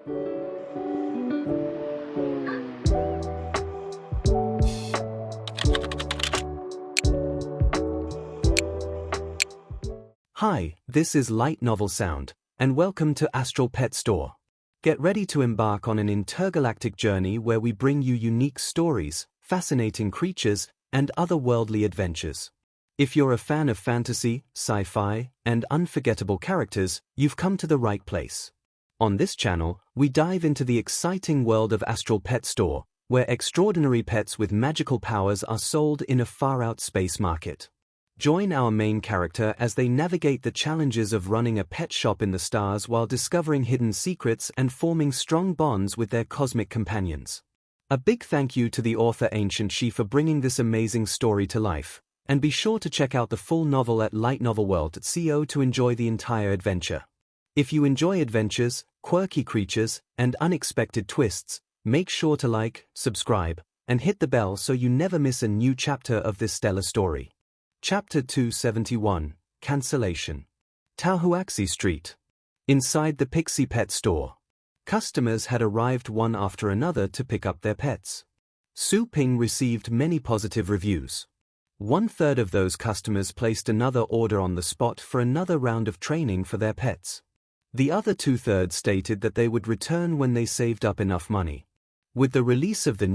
Hi, this is Light Novel Sound, and welcome to Astral Pet Store. Get ready to embark on an intergalactic journey where we bring you unique stories, fascinating creatures, and otherworldly adventures. If you're a fan of fantasy, sci-fi, and unforgettable characters, you've come to the right place. On this channel, we dive into the exciting world of Astral Pet Store, where extraordinary pets with magical powers are sold in a far-out space market. Join our main character as they navigate the challenges of running a pet shop in the stars while discovering hidden secrets and forming strong bonds with their cosmic companions. A big thank you to the author Ancient She for bringing this amazing story to life, and be sure to check out the full novel at lightnovelworld.co to enjoy the entire adventure. If you enjoy adventures, quirky creatures, and unexpected twists, make sure to like, subscribe, and hit the bell so you never miss a new chapter of this stellar story. Chapter 271, Cancellation. Taohuaxi Street. Inside the Pixie Pet Store. Customers had arrived one after another to pick up their pets. Su Ping received many positive reviews. 1/3 of those customers placed another order on the spot for another round of training for their pets. The other 2/3 stated that they would return when they saved up enough money. With the release of the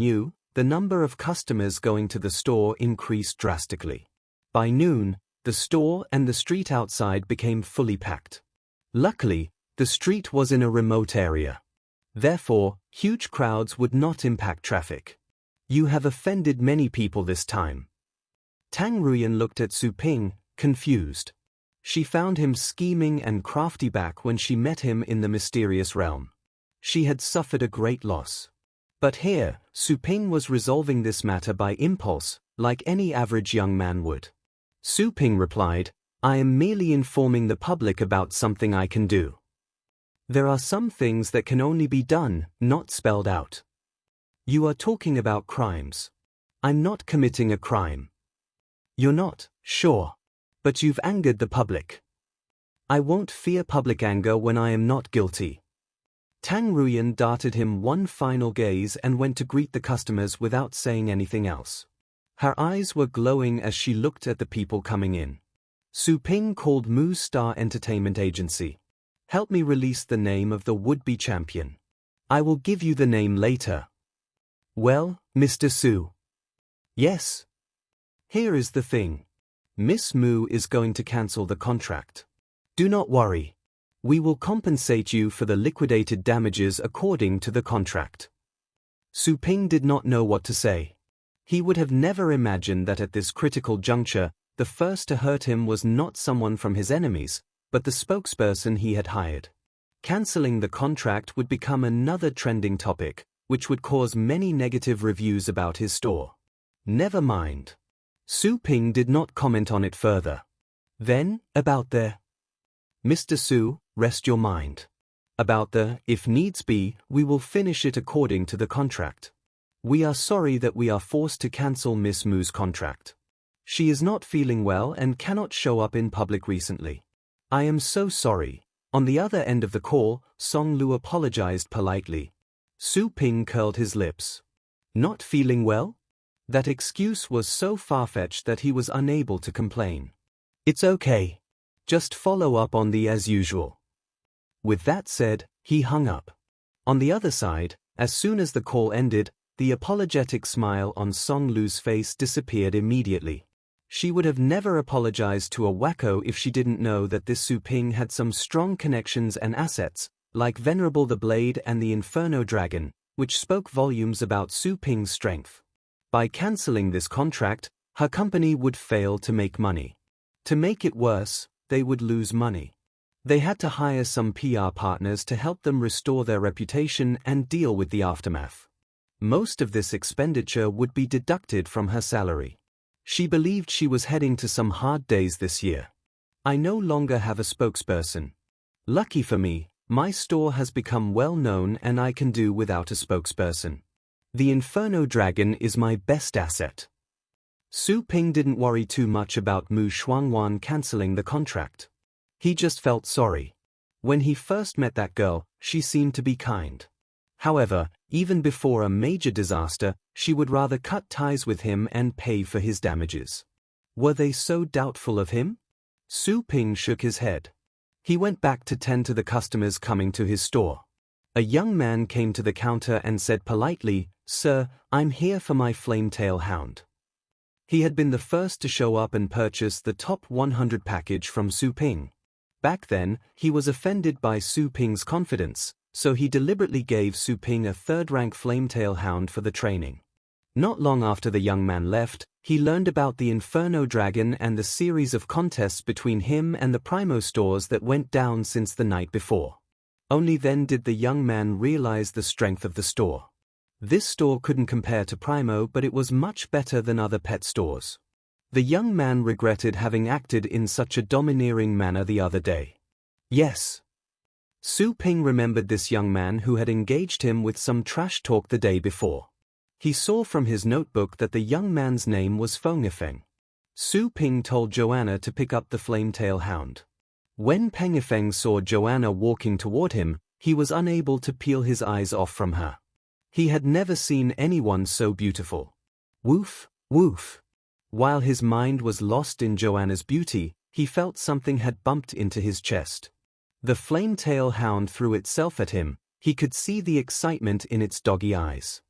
number of customers going to the store increased drastically. By noon, the store and the street outside became fully packed. Luckily, the street was in a remote area. Therefore, huge crowds would not impact traffic. You have offended many people this time. Tang Ruyan looked at Su Ping, confused. She found him scheming and crafty back when she met him in the mysterious realm. She had suffered a great loss. But here, Su Ping was resolving this matter by impulse, like any average young man would. Su Ping replied, "I am merely informing the public about something I can do. There are some things that can only be done, not spelled out. You are talking about crimes. I'm not committing a crime. You're not, sure. But you've angered the public. I won't fear public anger when I am not guilty." Tang Ruyan darted him one final gaze and went to greet the customers without saying anything else. Her eyes were glowing as she looked at the people coming in. Su Ping called Moo's Star Entertainment Agency. "Help me release the name of the would-be champion. I will give you the name later." "Well, Mr. Su." "Yes. Here is the thing. Miss Moo is going to cancel the contract. Do not worry. We will compensate you for the liquidated damages according to the contract." Su Ping did not know what to say. He would have never imagined that at this critical juncture, the first to hurt him was not someone from his enemies, but the spokesperson he had hired. Canceling the contract would become another trending topic, which would cause many negative reviews about his store. Never mind. Su Ping did not comment on it further. Then, about the... "Mr. Su, rest your mind. About the, if needs be, we will finish it according to the contract. We are sorry that we are forced to cancel Miss Moo's contract. She is not feeling well and cannot show up in public recently. I am so sorry." On the other end of the call, Song Lu apologized politely. Su Ping curled his lips. Not feeling well? That excuse was so far-fetched that he was unable to complain. "It's okay. Just follow up on the as usual." With that said, he hung up. On the other side, as soon as the call ended, the apologetic smile on Song Lu's face disappeared immediately. She would have never apologized to a wacko if she didn't know that this Su Ping had some strong connections and assets, like Venerable the Blade and the Inferno Dragon, which spoke volumes about Su Ping's strength. By canceling this contract, her company would fail to make money. To make it worse, they would lose money. They had to hire some PR partners to help them restore their reputation and deal with the aftermath. Most of this expenditure would be deducted from her salary. She believed she was heading to some hard days this year. "I no longer have a spokesperson. Lucky for me, my store has become well known and I can do without a spokesperson. The Inferno Dragon is my best asset." Su Ping didn't worry too much about Mu Shuangwan canceling the contract. He just felt sorry. When he first met that girl, she seemed to be kind. However, even before a major disaster, she would rather cut ties with him and pay for his damages. Were they so doubtful of him? Su Ping shook his head. He went back to tend to the customers coming to his store. A young man came to the counter and said politely, "Sir, I'm here for my flame-tail hound." He had been the first to show up and purchase the top 100 package from Su Ping. Back then, he was offended by Su Ping's confidence, so he deliberately gave Su Ping a third-rank flame-tail hound for the training. Not long after the young man left, he learned about the Inferno Dragon and the series of contests between him and the Primo stores that went down since the night before. Only then did the young man realize the strength of the store. This store couldn't compare to Primo, but it was much better than other pet stores. The young man regretted having acted in such a domineering manner the other day. Yes. Su Ping remembered this young man who had engaged him with some trash talk the day before. He saw from his notebook that the young man's name was Feng Yifeng. Su Ping told Joanna to pick up the flame-tail hound. When Peng Yifeng saw Joanna walking toward him, he was unable to peel his eyes off from her. He had never seen anyone so beautiful. Woof, woof. While his mind was lost in Joanna's beauty, he felt something had bumped into his chest. The flame-tail hound threw itself at him. He could see the excitement in its doggy eyes.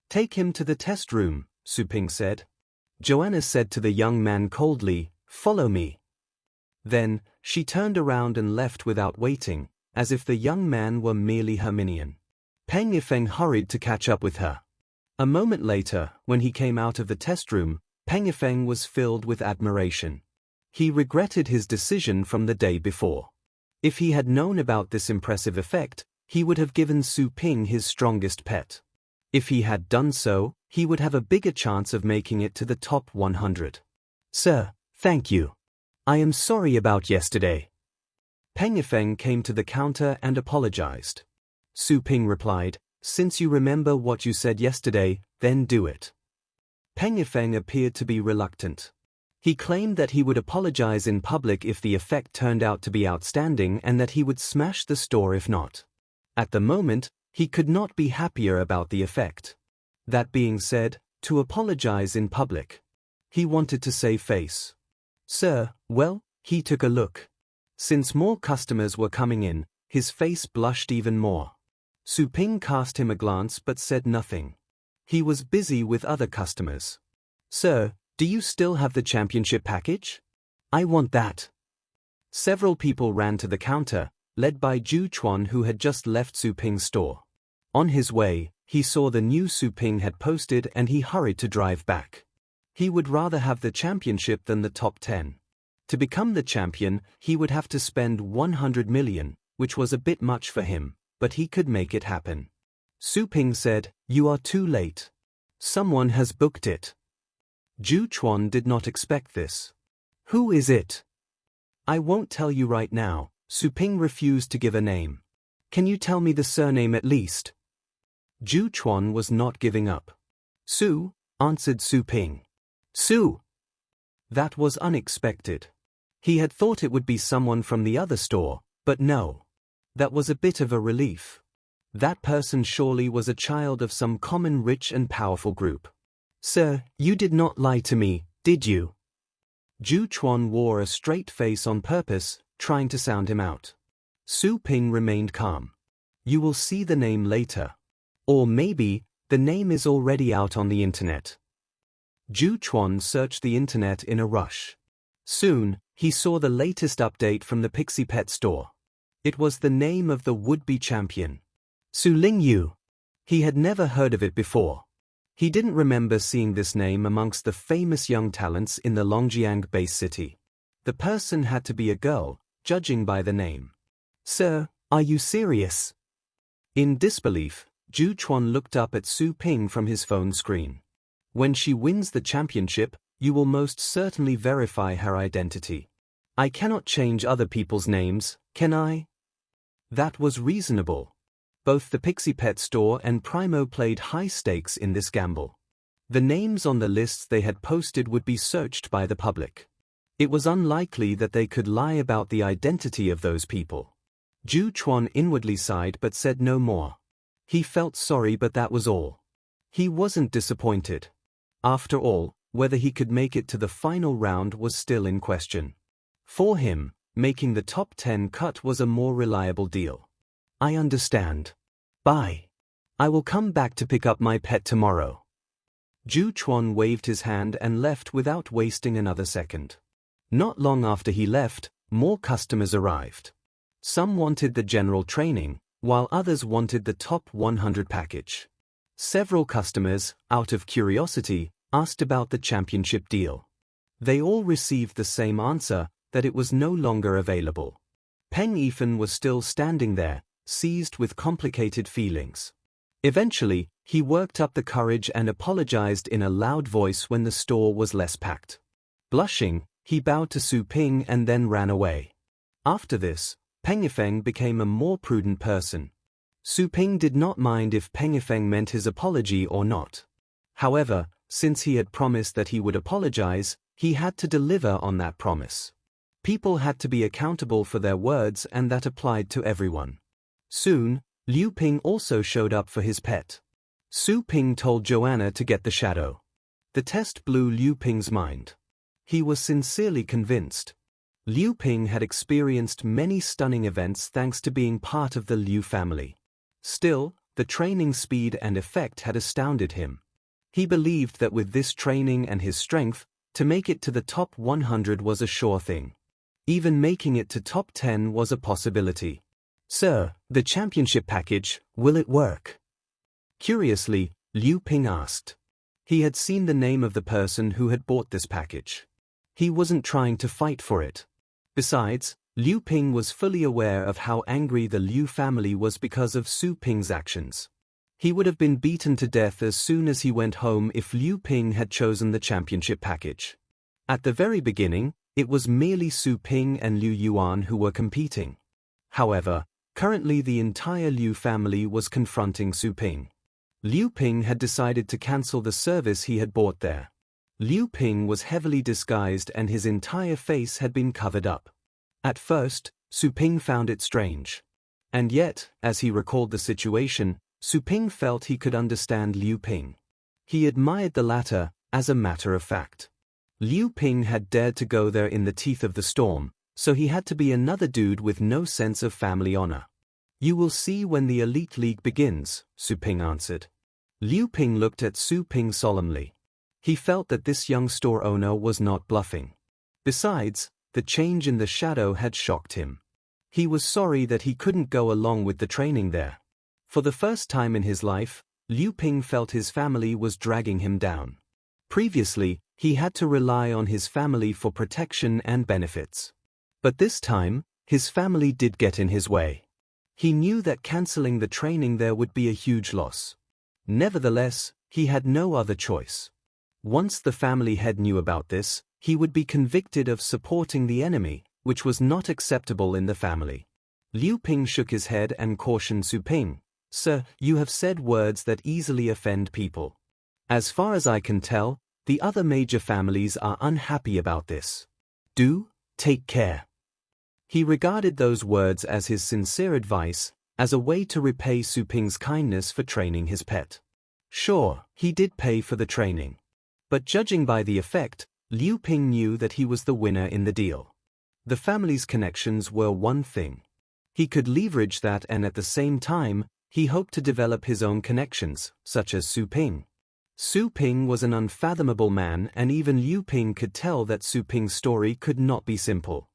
"Take him to the test room," Su Ping said. Joanna said to the young man coldly, "Follow me." Then, she turned around and left without waiting, as if the young man were merely her minion. Peng Yifeng hurried to catch up with her. A moment later, when he came out of the test room, Peng Yifeng was filled with admiration. He regretted his decision from the day before. If he had known about this impressive effect, he would have given Su Ping his strongest pet. If he had done so, he would have a bigger chance of making it to the top 100. "Sir, thank you. I am sorry about yesterday." Peng Yifeng came to the counter and apologized. Su Ping replied, "Since you remember what you said yesterday, then do it." Peng Yifeng appeared to be reluctant. He claimed that he would apologize in public if the effect turned out to be outstanding and that he would smash the store if not. At the moment, he could not be happier about the effect. That being said, to apologize in public. He wanted to save face. "Sir, well," he took a look. Since more customers were coming in, his face blushed even more. Su Ping cast him a glance but said nothing. He was busy with other customers. "Sir, do you still have the championship package? I want that." Several people ran to the counter, led by Ju Chuan, who had just left Su Ping's store. On his way, he saw the new Su Ping had posted and he hurried to drive back. He would rather have the championship than the top 10. To become the champion, he would have to spend 100 million, which was a bit much for him, but he could make it happen. Su Ping said, "You are too late. Someone has booked it." Ju Chuan did not expect this. "Who is it?" "I won't tell you right now." Su Ping refused to give a name. "Can you tell me the surname at least?" Ju Chuan was not giving up. "Su," answered Su Ping. "Su!" That was unexpected. He had thought it would be someone from the other store, but no. That was a bit of a relief. That person surely was a child of some common rich and powerful group. "Sir, you did not lie to me, did you?" Ju Chuan wore a straight face on purpose, trying to sound him out. Su Ping remained calm. "You will see the name later. Or maybe, the name is already out on the internet." Ju Chuan searched the internet in a rush. Soon, he saw the latest update from the Pixie Pet store. It was the name of the would-be champion. Su Lingyu. He had never heard of it before. He didn't remember seeing this name amongst the famous young talents in the Longjiang base city. The person had to be a girl, judging by the name. "Sir, are you serious?" In disbelief, Ju Chuan looked up at Su Ping from his phone screen. "When she wins the championship, you will most certainly verify her identity. I cannot change other people's names, can I?" That was reasonable. Both the Pixie Pet store and Primo played high stakes in this gamble. The names on the lists they had posted would be searched by the public. It was unlikely that they could lie about the identity of those people. Ju Chuan inwardly sighed but said no more. He felt sorry, but that was all. He wasn't disappointed. After all, whether he could make it to the final round was still in question. For him, making the top 10 cut was a more reliable deal. I understand. Bye. I will come back to pick up my pet tomorrow. Ju Chuan waved his hand and left without wasting another second. Not long after he left, more customers arrived. Some wanted the general training, while others wanted the top 100 package. Several customers, out of curiosity, asked about the championship deal. They all received the same answer, that it was no longer available. Peng Yifan was still standing there, seized with complicated feelings. Eventually, he worked up the courage and apologized in a loud voice when the store was less packed. Blushing, he bowed to Su Ping and then ran away. After this, Peng Yifeng became a more prudent person. Su Ping did not mind if Peng Yifeng meant his apology or not. However, since he had promised that he would apologize, he had to deliver on that promise. People had to be accountable for their words, and that applied to everyone. Soon, Liu Ping also showed up for his pet. Su Ping told Joanna to get the shadow. The test blew Liu Ping's mind. He was sincerely convinced. Liu Ping had experienced many stunning events thanks to being part of the Liu family. Still, the training speed and effect had astounded him. He believed that with this training and his strength, to make it to the top 100 was a sure thing. Even making it to top 10 was a possibility. Sir, the championship package, will it work? Curiously, Liu Ping asked. He had seen the name of the person who had bought this package. He wasn't trying to fight for it. Besides, Liu Ping was fully aware of how angry the Liu family was because of Su Ping's actions. He would have been beaten to death as soon as he went home if Liu Ping had chosen the championship package. At the very beginning, it was merely Su Ping and Liu Yuan who were competing. However, currently the entire Liu family was confronting Su Ping. Liu Ping had decided to cancel the service he had bought there. Liu Ping was heavily disguised and his entire face had been covered up. At first, Su Ping found it strange. And yet, as he recalled the situation, Su Ping felt he could understand Liu Ping. He admired the latter, as a matter of fact. Liu Ping had dared to go there in the teeth of the storm, so he had to be another dude with no sense of family honor. You will see when the Elite League begins, Su Ping answered. Liu Ping looked at Su Ping solemnly. He felt that this young store owner was not bluffing. Besides, the change in the shadow had shocked him. He was sorry that he couldn't go along with the training there. For the first time in his life, Liu Ping felt his family was dragging him down. Previously, he had to rely on his family for protection and benefits. But this time, his family did get in his way. He knew that canceling the training there would be a huge loss. Nevertheless, he had no other choice. Once the family head knew about this, he would be convicted of supporting the enemy, which was not acceptable in the family. Liu Ping shook his head and cautioned Su Ping, "Sir, you have said words that easily offend people. As far as I can tell, the other major families are unhappy about this. Do take care." He regarded those words as his sincere advice, as a way to repay Su Ping's kindness for training his pet. Sure, he did pay for the training. But judging by the effect, Liu Ping knew that he was the winner in the deal. The family's connections were one thing. He could leverage that, and at the same time, he hoped to develop his own connections, such as Su Ping. Su Ping was an unfathomable man, and even Liu Ping could tell that Su Ping's story could not be simple.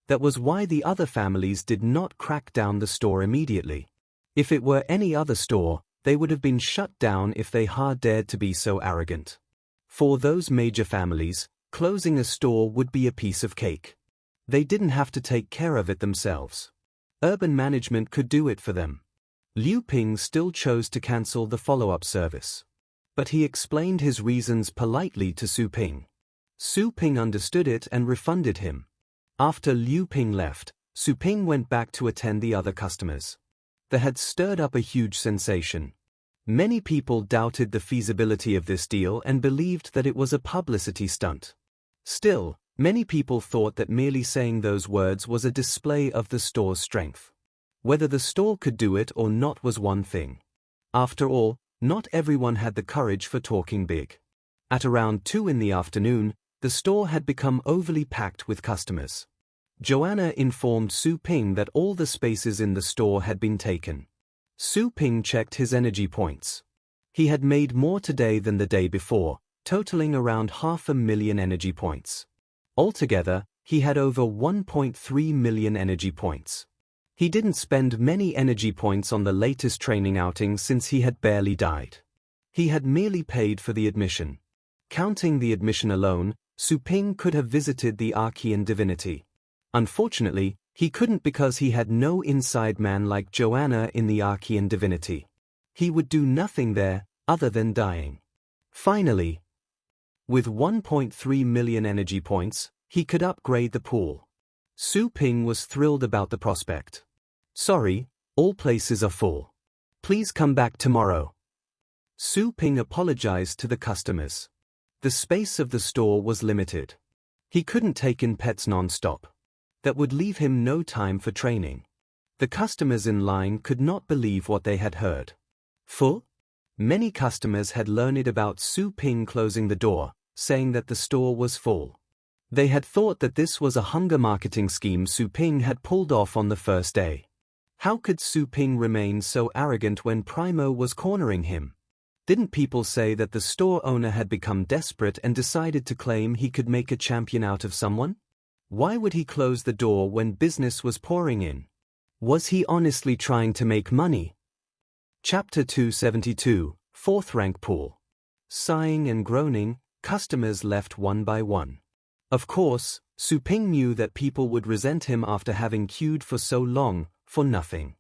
That was why the other families did not crack down the store immediately. If it were any other store, they would have been shut down if they had dared to be so arrogant. For those major families, closing a store would be a piece of cake. They didn't have to take care of it themselves. Urban management could do it for them. Liu Ping still chose to cancel the follow-up service. But he explained his reasons politely to Su Ping. Su Ping understood it and refunded him. After Liu Ping left, Su Ping went back to attend the other customers. They had stirred up a huge sensation. Many people doubted the feasibility of this deal and believed that it was a publicity stunt. Still, many people thought that merely saying those words was a display of the store's strength. Whether the store could do it or not was one thing. After all, not everyone had the courage for talking big. At around 2 in the afternoon, the store had become overly packed with customers. Joanna informed Su Ping that all the spaces in the store had been taken. Su Ping checked his energy points. He had made more today than the day before, totaling around 500,000 energy points. Altogether, he had over 1.3 million energy points. He didn't spend many energy points on the latest training outing since he had barely died. He had merely paid for the admission. Counting the admission alone, Su Ping could have visited the Archean divinity. Unfortunately, he couldn't because he had no inside man like Joanna in the Archean divinity. He would do nothing there, other than dying. Finally, with 1.3 million energy points, he could upgrade the pool. Su Ping was thrilled about the prospect. Sorry, all places are full. Please come back tomorrow. Su Ping apologized to the customers. The space of the store was limited. He couldn't take in pets non-stop. That would leave him no time for training. The customers in line could not believe what they had heard. Full? Many customers had learned about Su Ping closing the door, saying that the store was full. They had thought that this was a hunger marketing scheme Su Ping had pulled off on the first day. How could Su Ping remain so arrogant when Primo was cornering him? Didn't people say that the store owner had become desperate and decided to claim he could make a champion out of someone? Why would he close the door when business was pouring in? Was he honestly trying to make money? Chapter 272, 4th Rank Pool. Sighing and groaning, customers left one by one. Of course, Su Ping knew that people would resent him after having queued for so long, for nothing.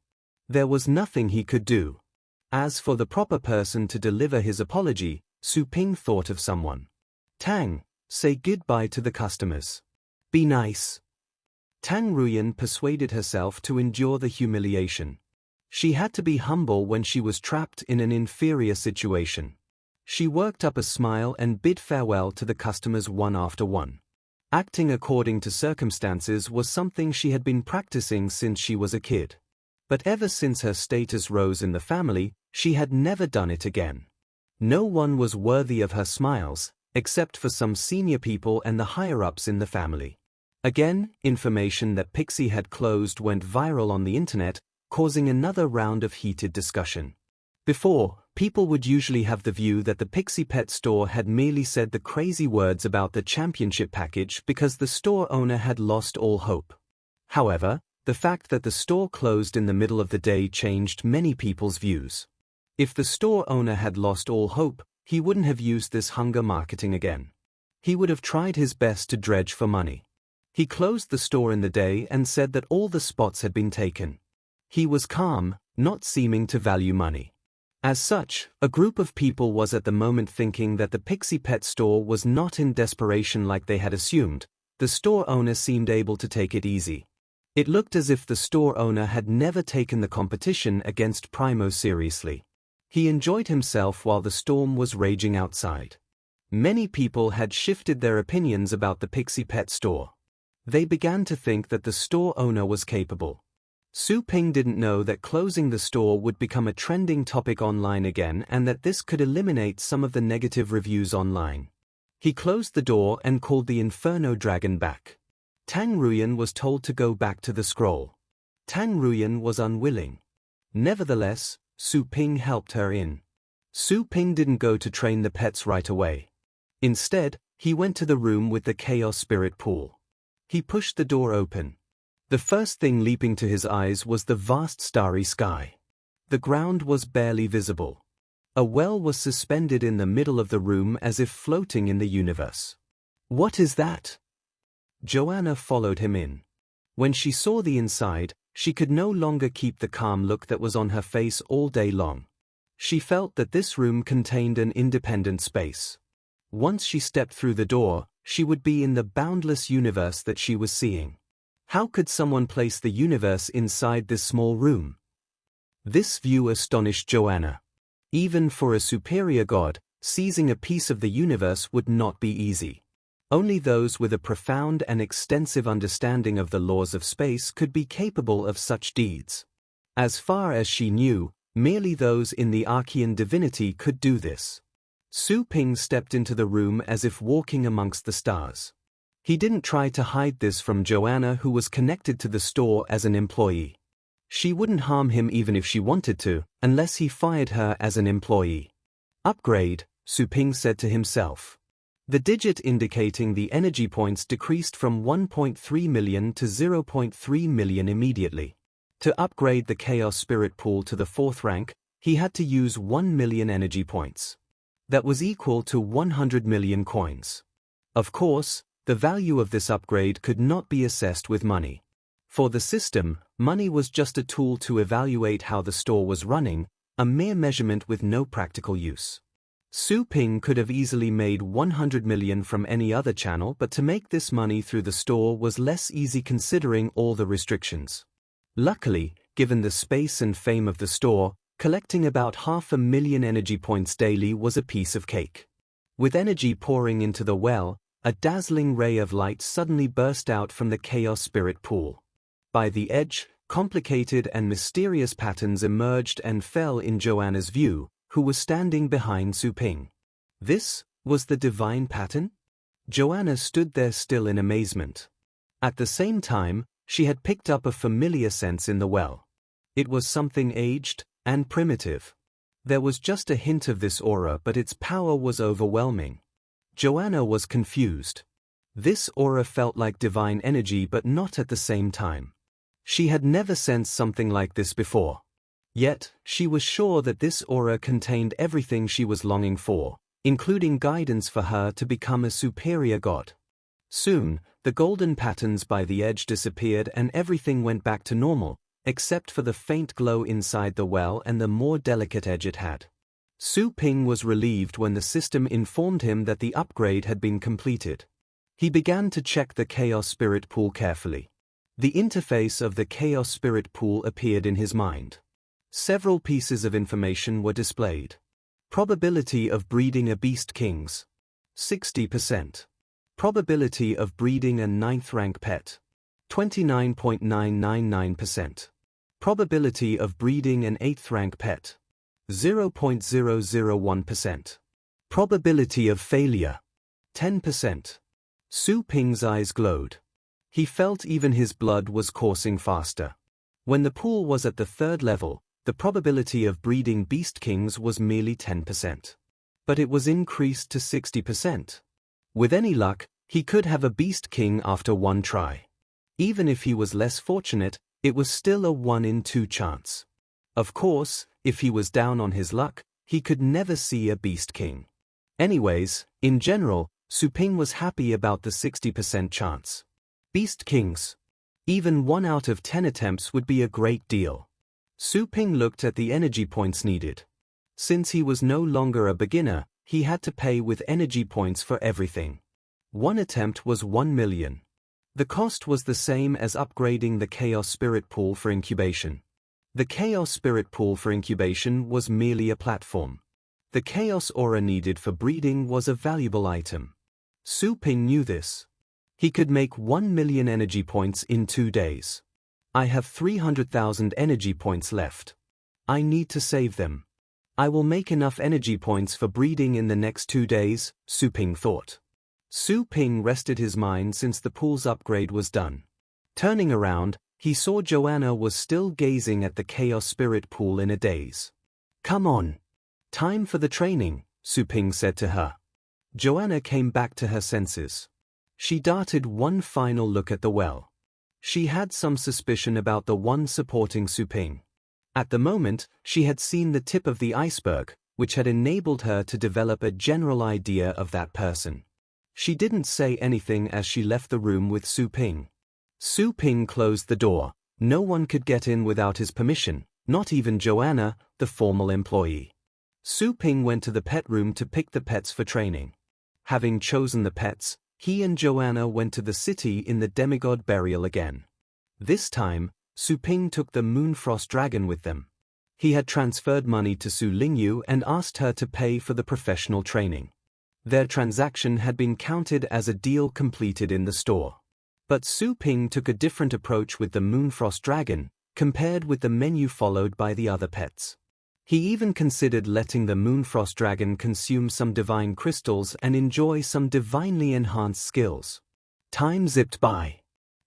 There was nothing he could do. As for the proper person to deliver his apology, Su Ping thought of someone. Tang, say goodbye to the customers. Be nice. Tang Ruyan persuaded herself to endure the humiliation. She had to be humble when she was trapped in an inferior situation. She worked up a smile and bid farewell to the customers one after one. Acting according to circumstances was something she had been practicing since she was a kid. But ever since her status rose in the family, she had never done it again. No one was worthy of her smiles, except for some senior people and the higher-ups in the family. Again, information that Pixie had closed went viral on the internet, causing another round of heated discussion. Before, people would usually have the view that the Pixie Pet store had merely said the crazy words about the championship package because the store owner had lost all hope. However, the fact that the store closed in the middle of the day changed many people's views. If the store owner had lost all hope, he wouldn't have used this hunger marketing again. He would have tried his best to dredge for money. He closed the store in the day and said that all the spots had been taken. He was calm, not seeming to value money. As such, a group of people was at the moment thinking that the Pixie Pet store was not in desperation like they had assumed. The store owner seemed able to take it easy. It looked as if the store owner had never taken the competition against Primo seriously. He enjoyed himself while the storm was raging outside. Many people had shifted their opinions about the Pixie Pet store. They began to think that the store owner was capable. Su Ping didn't know that closing the store would become a trending topic online again and that this could eliminate some of the negative reviews online. He closed the door and called the Inferno Dragon back. Tang Ruyan was told to go back to the scroll. Tang Ruyan was unwilling. Nevertheless, Su Ping helped her in. Su Ping didn't go to train the pets right away. Instead, he went to the room with the Chaos Spirit Pool. He pushed the door open. The first thing leaping to his eyes was the vast starry sky. The ground was barely visible. A well was suspended in the middle of the room as if floating in the universe. What is that? Joanna followed him in. When she saw the inside, she could no longer keep the calm look that was on her face all day long. She felt that this room contained an independent space. Once she stepped through the door, she would be in the boundless universe that she was seeing. How could someone place the universe inside this small room? This view astonished Joanna. Even for a superior god, seizing a piece of the universe would not be easy. Only those with a profound and extensive understanding of the laws of space could be capable of such deeds. As far as she knew, merely those in the Archean divinity could do this. Su Ping stepped into the room as if walking amongst the stars. He didn't try to hide this from Joanna, who was connected to the store as an employee. She wouldn't harm him even if she wanted to, unless he fired her as an employee. Upgrade, Su Ping said to himself. The digit indicating the energy points decreased from 1.3 million to 0.3 million immediately. To upgrade the Chaos Spirit Pool to the 4th rank, he had to use 1 million energy points. That was equal to 100 million coins. Of course, the value of this upgrade could not be assessed with money. For the system, money was just a tool to evaluate how the store was running, a mere measurement with no practical use. Su Ping could have easily made 100 million from any other channel, but to make this money through the store was less easy considering all the restrictions. Luckily, given the space and fame of the store, collecting about 500,000 energy points daily was a piece of cake. With energy pouring into the well, a dazzling ray of light suddenly burst out from the Chaos Spirit Pool. By the edge, complicated and mysterious patterns emerged and fell in Joanna's view, who was standing behind Su Ping. This was the divine pattern? Joanna stood there still in amazement. At the same time, she had picked up a familiar sense in the well. It was something aged and primitive. There was just a hint of this aura, but its power was overwhelming. Joanna was confused. This aura felt like divine energy, but not at the same time. She had never sensed something like this before. Yet, she was sure that this aura contained everything she was longing for, including guidance for her to become a superior god. Soon, the golden patterns by the edge disappeared and everything went back to normal, except for the faint glow inside the well and the more delicate edge it had. Su Ping was relieved when the system informed him that the upgrade had been completed. He began to check the Chaos Spirit Pool carefully. The interface of the Chaos Spirit Pool appeared in his mind. Several pieces of information were displayed. Probability of breeding a beast kings. 60%. Probability of breeding a 9th rank pet. 29.999%. Probability of breeding an 8th rank pet. 0.001%. Probability of failure. 10%. Su Ping's eyes glowed. He felt even his blood was coursing faster. When the pool was at the 3rd level, the probability of breeding beast kings was merely 10%. But it was increased to 60%. With any luck, he could have a beast king after one try. Even if he was less fortunate, it was still a 1 in 2 chance. Of course, if he was down on his luck, he could never see a beast king. Anyways, in general, Su Ping was happy about the 60% chance. Beast kings. Even 1 out of 10 attempts would be a great deal. Su Ping looked at the energy points needed. Since he was no longer a beginner, he had to pay with energy points for everything. One attempt was 1 million. The cost was the same as upgrading the Chaos Spirit Pool for incubation. The Chaos Spirit Pool for incubation was merely a platform. The Chaos Aura needed for breeding was a valuable item. Su Ping knew this. He could make 1 million energy points in 2 days. I have 300,000 energy points left. I need to save them. I will make enough energy points for breeding in the next 2 days, Su Ping thought. Su Ping rested his mind since the pool's upgrade was done. Turning around, he saw Joanna was still gazing at the Chaos Spirit Pool in a daze. Come on. Time for the training, Su Ping said to her. Joanna came back to her senses. She darted one final look at the well. She had some suspicion about the one supporting Su Ping. At the moment, she had seen the tip of the iceberg, which had enabled her to develop a general idea of that person. She didn't say anything as she left the room with Su Ping. Su Ping closed the door. No one could get in without his permission, not even Joanna, the formal employee. Su Ping went to the pet room to pick the pets for training. Having chosen the pets, he and Joanna went to the city in the demigod burial again. This time, Su Ping took the Moonfrost Dragon with them. He had transferred money to Su Lingyu and asked her to pay for the professional training. Their transaction had been counted as a deal completed in the store. But Su Ping took a different approach with the Moonfrost Dragon. compared with the menu followed by the other pets. He even considered letting the Moonfrost Dragon consume some divine crystals and enjoy some divinely enhanced skills. Time zipped by.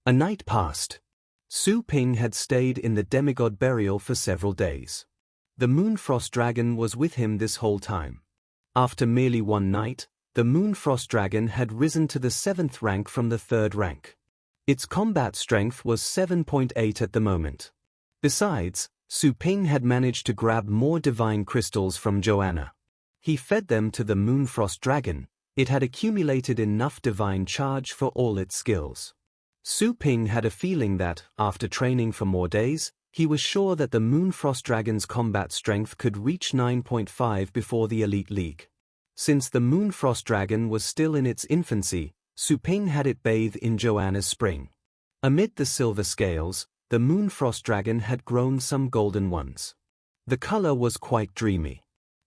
A night passed. Su Ping had stayed in the demigod burial for several days. The Moonfrost Dragon was with him this whole time. After merely one night, the Moonfrost Dragon had risen to the 7th rank from the 3rd rank. Its combat strength was 7.8 at the moment. Besides, Su Ping had managed to grab more divine crystals from Joanna. He fed them to the Moonfrost Dragon. It had accumulated enough divine charge for all its skills. Su Ping had a feeling that, after training for more days, he was sure that the Moonfrost Dragon's combat strength could reach 9.5 before the Elite League. Since the Moonfrost Dragon was still in its infancy, Su Ping had it bathe in Joanna's spring. Amid the silver scales, the Moonfrost Dragon had grown some golden ones. The color was quite dreamy.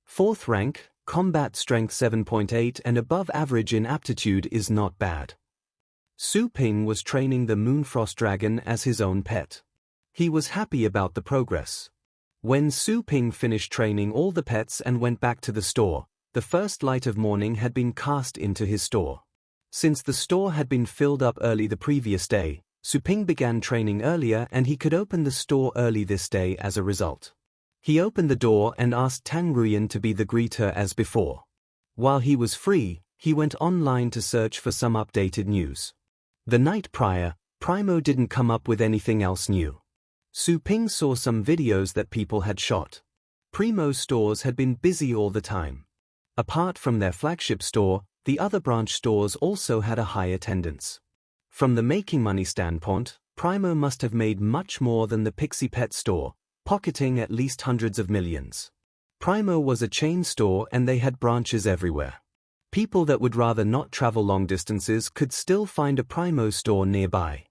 4th rank, combat strength 7.8 and above average in aptitude is not bad. Su Ping was training the Moonfrost Dragon as his own pet. He was happy about the progress. When Su Ping finished training all the pets and went back to the store, the first light of morning had been cast into his store. Since the store had been filled up early the previous day, Su Ping began training earlier and he could open the store early this day as a result. He opened the door and asked Tang Ruyan to be the greeter as before. While he was free, he went online to search for some updated news. The night prior, Primo didn't come up with anything else new. Su Ping saw some videos that people had shot. Primo's stores had been busy all the time. Apart from their flagship store, the other branch stores also had a high attendance. From the making money standpoint, Primo must have made much more than the Pixie Pet store, pocketing at least hundreds of millions. Primo was a chain store and they had branches everywhere. People that would rather not travel long distances could still find a Primo store nearby.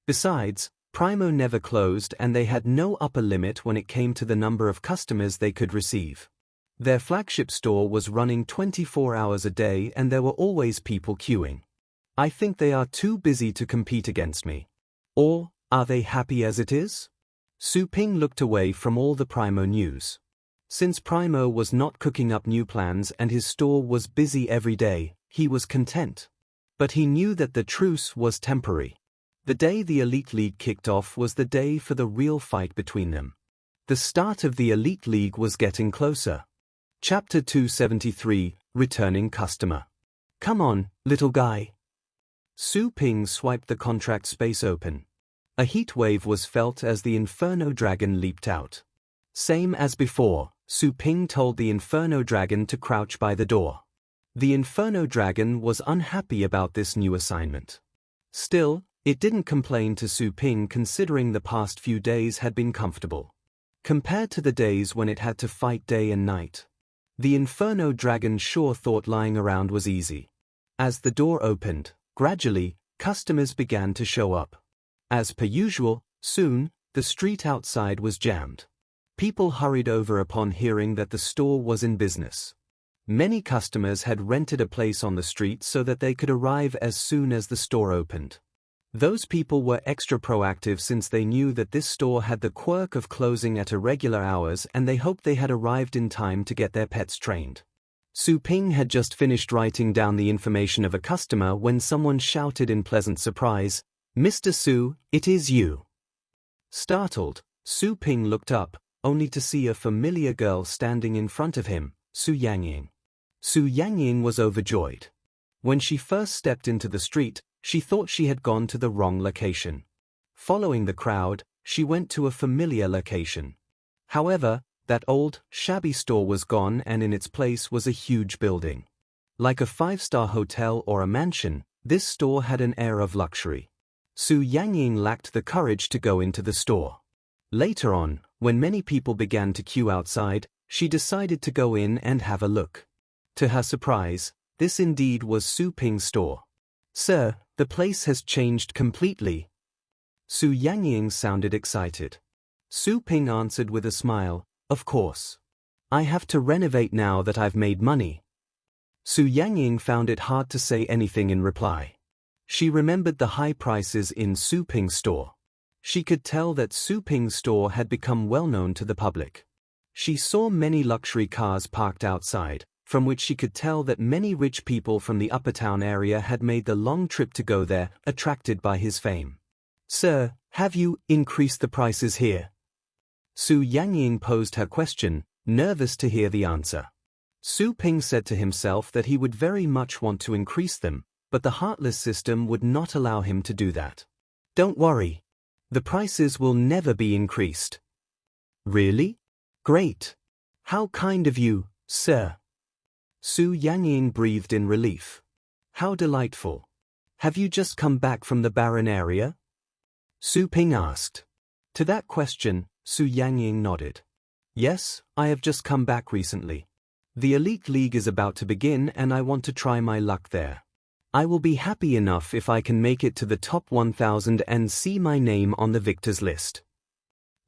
Besides, Primo never closed and they had no upper limit when it came to the number of customers they could receive. Their flagship store was running 24 hours a day and there were always people queuing. I think they are too busy to compete against me. Or, are they happy as it is? Su Ping looked away from all the Primo news. Since Primo was not cooking up new plans and his store was busy every day, he was content. But he knew that the truce was temporary. The day the Elite League kicked off was the day for the real fight between them. The start of the Elite League was getting closer. Chapter 273, Returning Customer. Come on, little guy. Su Ping swiped the contract space open. A heat wave was felt as the Inferno Dragon leaped out. Same as before, Su Ping told the Inferno Dragon to crouch by the door. The Inferno Dragon was unhappy about this new assignment. Still, it didn't complain to Su Ping considering the past few days had been comfortable. Compared to the days when it had to fight day and night, the Inferno Dragon sure thought lying around was easy. As the door opened, gradually, customers began to show up. As per usual, soon, the street outside was jammed. People hurried over upon hearing that the store was in business. Many customers had rented a place on the street so that they could arrive as soon as the store opened. Those people were extra proactive since they knew that this store had the quirk of closing at irregular hours and they hoped they had arrived in time to get their pets trained. Su Ping had just finished writing down the information of a customer when someone shouted in pleasant surprise, "Mr. Su, it is you." Startled, Su Ping looked up, only to see a familiar girl standing in front of him, Su Yangying. Su Yangying was overjoyed. When she first stepped into the street, she thought she had gone to the wrong location. Following the crowd, she went to a familiar location. However, that old, shabby store was gone and in its place was a huge building. Like a 5-star hotel or a mansion, this store had an air of luxury. Su Yangying lacked the courage to go into the store. Later on, when many people began to queue outside, she decided to go in and have a look. To her surprise, this indeed was Su Ping's store. "Sir, the place has changed completely." Su Yangying sounded excited. Su Ping answered with a smile, "Of course. I have to renovate now that I've made money." Su Yangying found it hard to say anything in reply. She remembered the high prices in Su Ping's store. She could tell that Su Ping's store had become well known to the public. She saw many luxury cars parked outside, from which she could tell that many rich people from the upper town area had made the long trip to go there, attracted by his fame. "Sir, have you increased the prices here?" Su Yangying posed her question, nervous to hear the answer. Su Ping said to himself that he would very much want to increase them, but the heartless system would not allow him to do that. "Don't worry. The prices will never be increased." "Really? Great. How kind of you, sir." Su Yangying breathed in relief. "How delightful. Have you just come back from the barren area?" Su Ping asked. To that question, Su Yangying nodded. "Yes, I have just come back recently. The Elite League is about to begin and I want to try my luck there. I will be happy enough if I can make it to the top 1,000 and see my name on the victors list."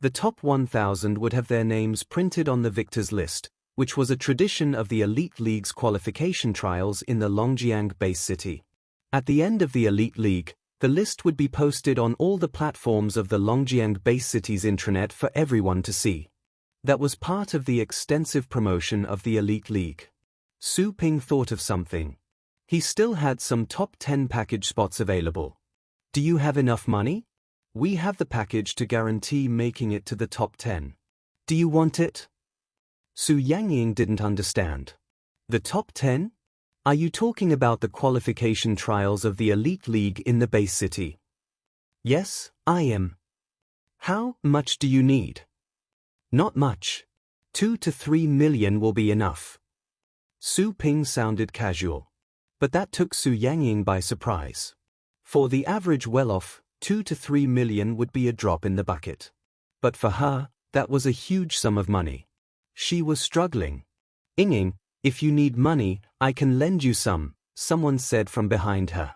The top 1,000 would have their names printed on the victors list, which was a tradition of the Elite League's qualification trials in the Longjiang base city. At the end of the Elite League, the list would be posted on all the platforms of the Longjiang base city's intranet for everyone to see. That was part of the extensive promotion of the Elite League. Su Ping thought of something. He still had some top 10 package spots available. "Do you have enough money? We have the package to guarantee making it to the top 10. Do you want it?" Su Yangying didn't understand. "The top 10? Are you talking about the qualification trials of the Elite League in the base city?" "Yes, I am." "How much do you need?" "Not much. 2 to 3 million will be enough." Su Ping sounded casual. But that took Su Yangying by surprise. For the average well-off, 2 to 3 million would be a drop in the bucket. But for her, that was a huge sum of money. She was struggling. "Ying, if you need money, I can lend you some," someone said from behind her.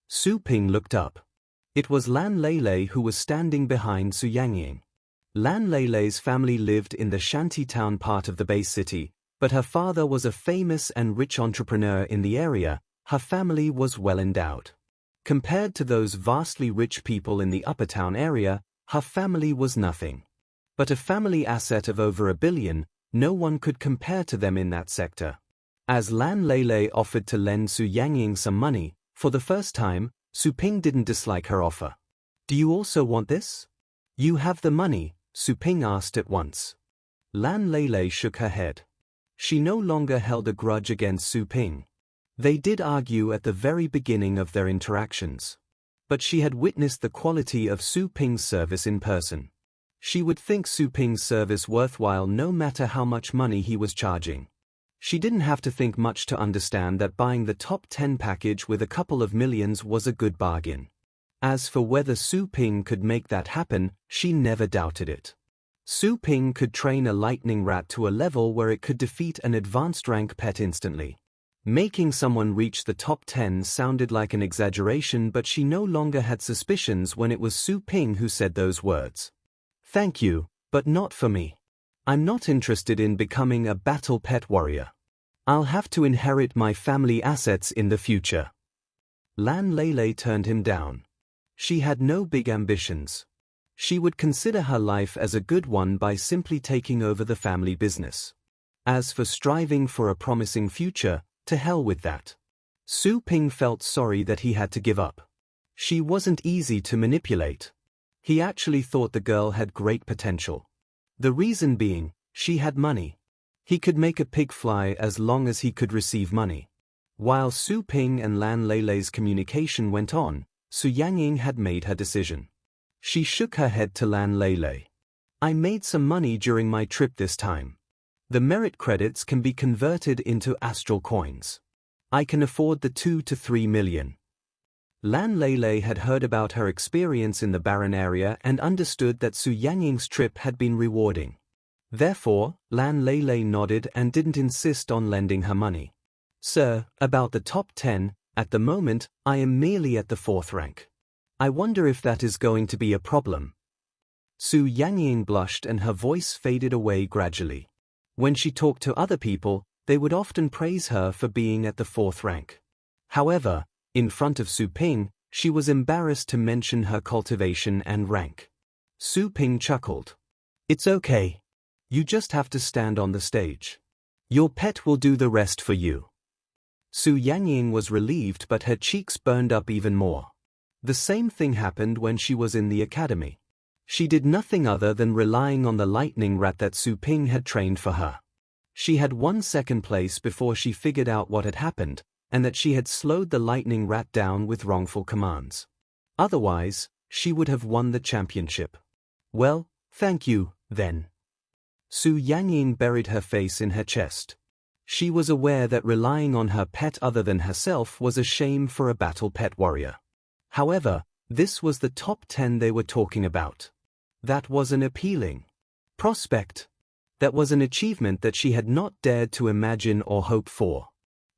Su Ping looked up. It was Lan Leilei who was standing behind Su Yangying. Lan Leilei's family lived in the shantytown part of the base city, but her father was a famous and rich entrepreneur in the area. Her family was well endowed. Compared to those vastly rich people in the upper town area, her family was nothing. But a family asset of over $1 billion, no one could compare to them in that sector. As Lan Leilei offered to lend Su Yangying some money, for the first time, Su Ping didn't dislike her offer. "Do you also want this?" "You have the money?" Su Ping asked at once. Lan Leilei shook her head. She no longer held a grudge against Su Ping. They did argue at the very beginning of their interactions. But she had witnessed the quality of Su Ping's service in person. She would think Su Ping's service worthwhile no matter how much money he was charging. She didn't have to think much to understand that buying the top 10 package with a couple of millions was a good bargain. As for whether Su Ping could make that happen, she never doubted it. Su Ping could train a lightning rat to a level where it could defeat an advanced rank pet instantly. Making someone reach the top 10 sounded like an exaggeration, but she no longer had suspicions when it was Su Ping who said those words. "Thank you, but not for me. I'm not interested in becoming a battle pet warrior. I'll have to inherit my family assets in the future." Lan Leilei turned him down. She had no big ambitions. She would consider her life as a good one by simply taking over the family business. As for striving for a promising future, to hell with that. Su Ping felt sorry that he had to give up. She wasn't easy to manipulate. He actually thought the girl had great potential. The reason being, she had money. He could make a pig fly as long as he could receive money. While Su Ping and Lan Leilei's communication went on, Su Yangying had made her decision. She shook her head to Lan Leilei. "I made some money during my trip this time. The merit credits can be converted into astral coins. I can afford the 2 to 3 million. Lan Leilei had heard about her experience in the barren area and understood that Su Yangying's trip had been rewarding. Therefore, Lan Leilei nodded and didn't insist on lending her money. "Sir, about the top 10, at the moment, I am merely at the 4th rank. I wonder if that is going to be a problem." Su Yangying blushed and her voice faded away gradually. When she talked to other people, they would often praise her for being at the 4th rank. However, in front of Su Ping, she was embarrassed to mention her cultivation and rank. Su Ping chuckled. It's okay. You just have to stand on the stage. Your pet will do the rest for you. Su Yangying was relieved, but her cheeks burned up even more. The same thing happened when she was in the academy. She did nothing other than relying on the lightning rat that Su Ping had trained for her. She had won second place before she figured out what had happened, and that she had slowed the lightning rat down with wrongful commands. Otherwise, she would have won the championship. Well, thank you, then. Su Yangying buried her face in her chest. She was aware that relying on her pet other than herself was a shame for a battle pet warrior. However, this was the top 10 they were talking about. That was an appealing prospect. That was an achievement that she had not dared to imagine or hope for.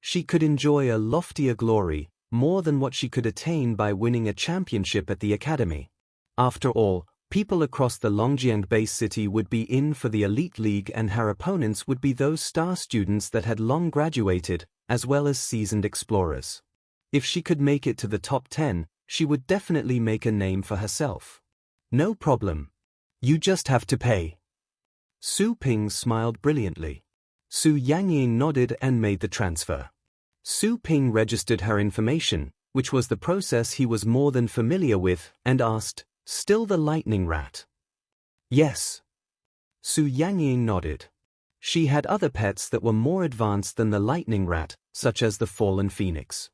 She could enjoy a loftier glory, more than what she could attain by winning a championship at the academy. After all, people across the Longjiang base city would be in for the elite league, and her opponents would be those star students that had long graduated, as well as seasoned explorers. If she could make it to the top 10, she would definitely make a name for herself. No problem. You just have to pay. Su Ping smiled brilliantly. Su Yangying nodded and made the transfer. Su Ping registered her information, which was the process he was more than familiar with, and asked, "Still the lightning rat?" "Yes." Su Yangying nodded. She had other pets that were more advanced than the lightning rat, such as the fallen phoenix.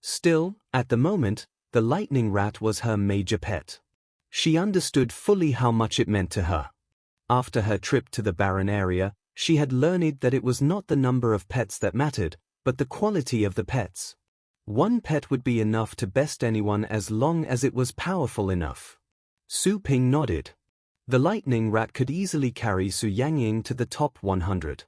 Still, at the moment, the lightning rat was her major pet. She understood fully how much it meant to her. After her trip to the barren area, she had learned that it was not the number of pets that mattered, but the quality of the pets. One pet would be enough to best anyone as long as it was powerful enough. Su Ping nodded. The lightning rat could easily carry Su Yangying to the top 100.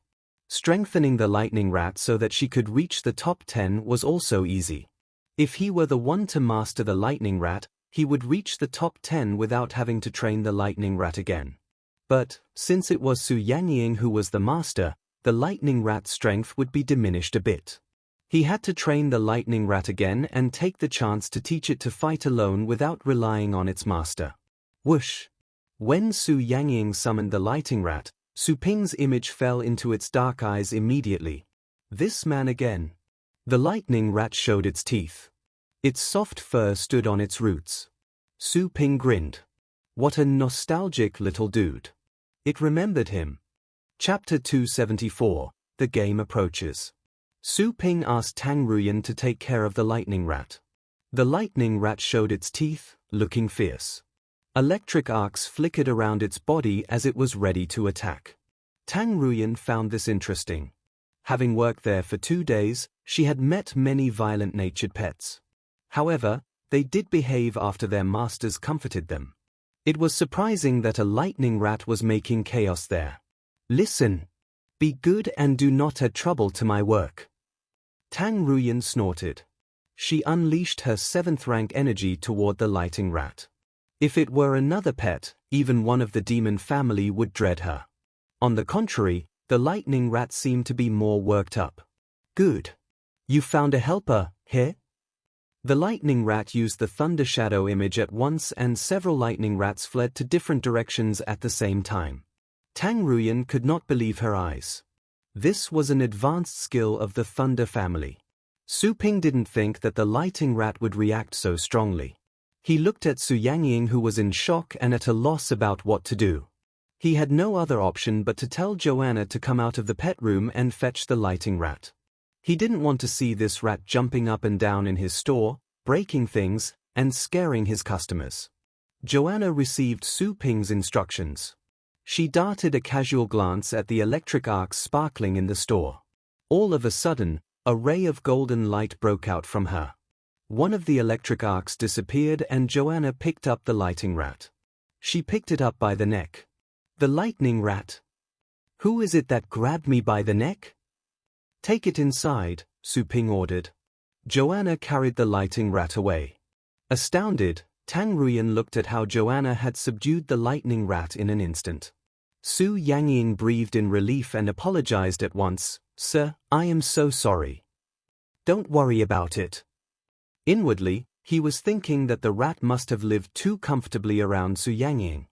Strengthening the lightning rat so that she could reach the top 10 was also easy. If he were the one to master the lightning rat, he would reach the top 10 without having to train the lightning rat again. But, since it was Su Yangying who was the master, the lightning rat's strength would be diminished a bit. He had to train the lightning rat again and take the chance to teach it to fight alone without relying on its master. Whoosh! When Su Yangying summoned the lightning rat, Su Ping's image fell into its dark eyes immediately. This man again. The lightning rat showed its teeth. Its soft fur stood on its roots. Su Ping grinned. What a nostalgic little dude. It remembered him. Chapter 274, The Game Approaches. Su Ping asked Tang Ruyan to take care of the lightning rat. The lightning rat showed its teeth, looking fierce. Electric arcs flickered around its body as it was ready to attack. Tang Ruyan found this interesting. Having worked there for 2 days, she had met many violent-natured pets. However, they did behave after their masters comforted them. It was surprising that a lightning rat was making chaos there. Listen. Be good and do not add trouble to my work. Tang Ruyan snorted. She unleashed her 7th rank energy toward the lightning rat. If it were another pet, even one of the demon family would dread her. On the contrary, the lightning rat seemed to be more worked up. Good. You found a helper, here? The lightning rat used the thunder shadow image at once, and several lightning rats fled to different directions at the same time. Tang Ruyan could not believe her eyes. This was an advanced skill of the thunder family. Su Ping didn't think that the lightning rat would react so strongly. He looked at Su Yangying, who was in shock and at a loss about what to do. He had no other option but to tell Joanna to come out of the pet room and fetch the lightning rat. He didn't want to see this rat jumping up and down in his store, breaking things, and scaring his customers. Joanna received Su Ping's instructions. She darted a casual glance at the electric arcs sparkling in the store. All of a sudden, a ray of golden light broke out from her. One of the electric arcs disappeared and Joanna picked up the lightning rat. She picked it up by the neck. The lightning rat. Who is it that grabbed me by the neck? Take it inside, Su Ping ordered. Joanna carried the lightning rat away. Astounded, Tang Ruyan looked at how Joanna had subdued the lightning rat in an instant. Su Yangying breathed in relief and apologized at once. Sir, I am so sorry. Don't worry about it. Inwardly, he was thinking that the rat must have lived too comfortably around Su Yangying.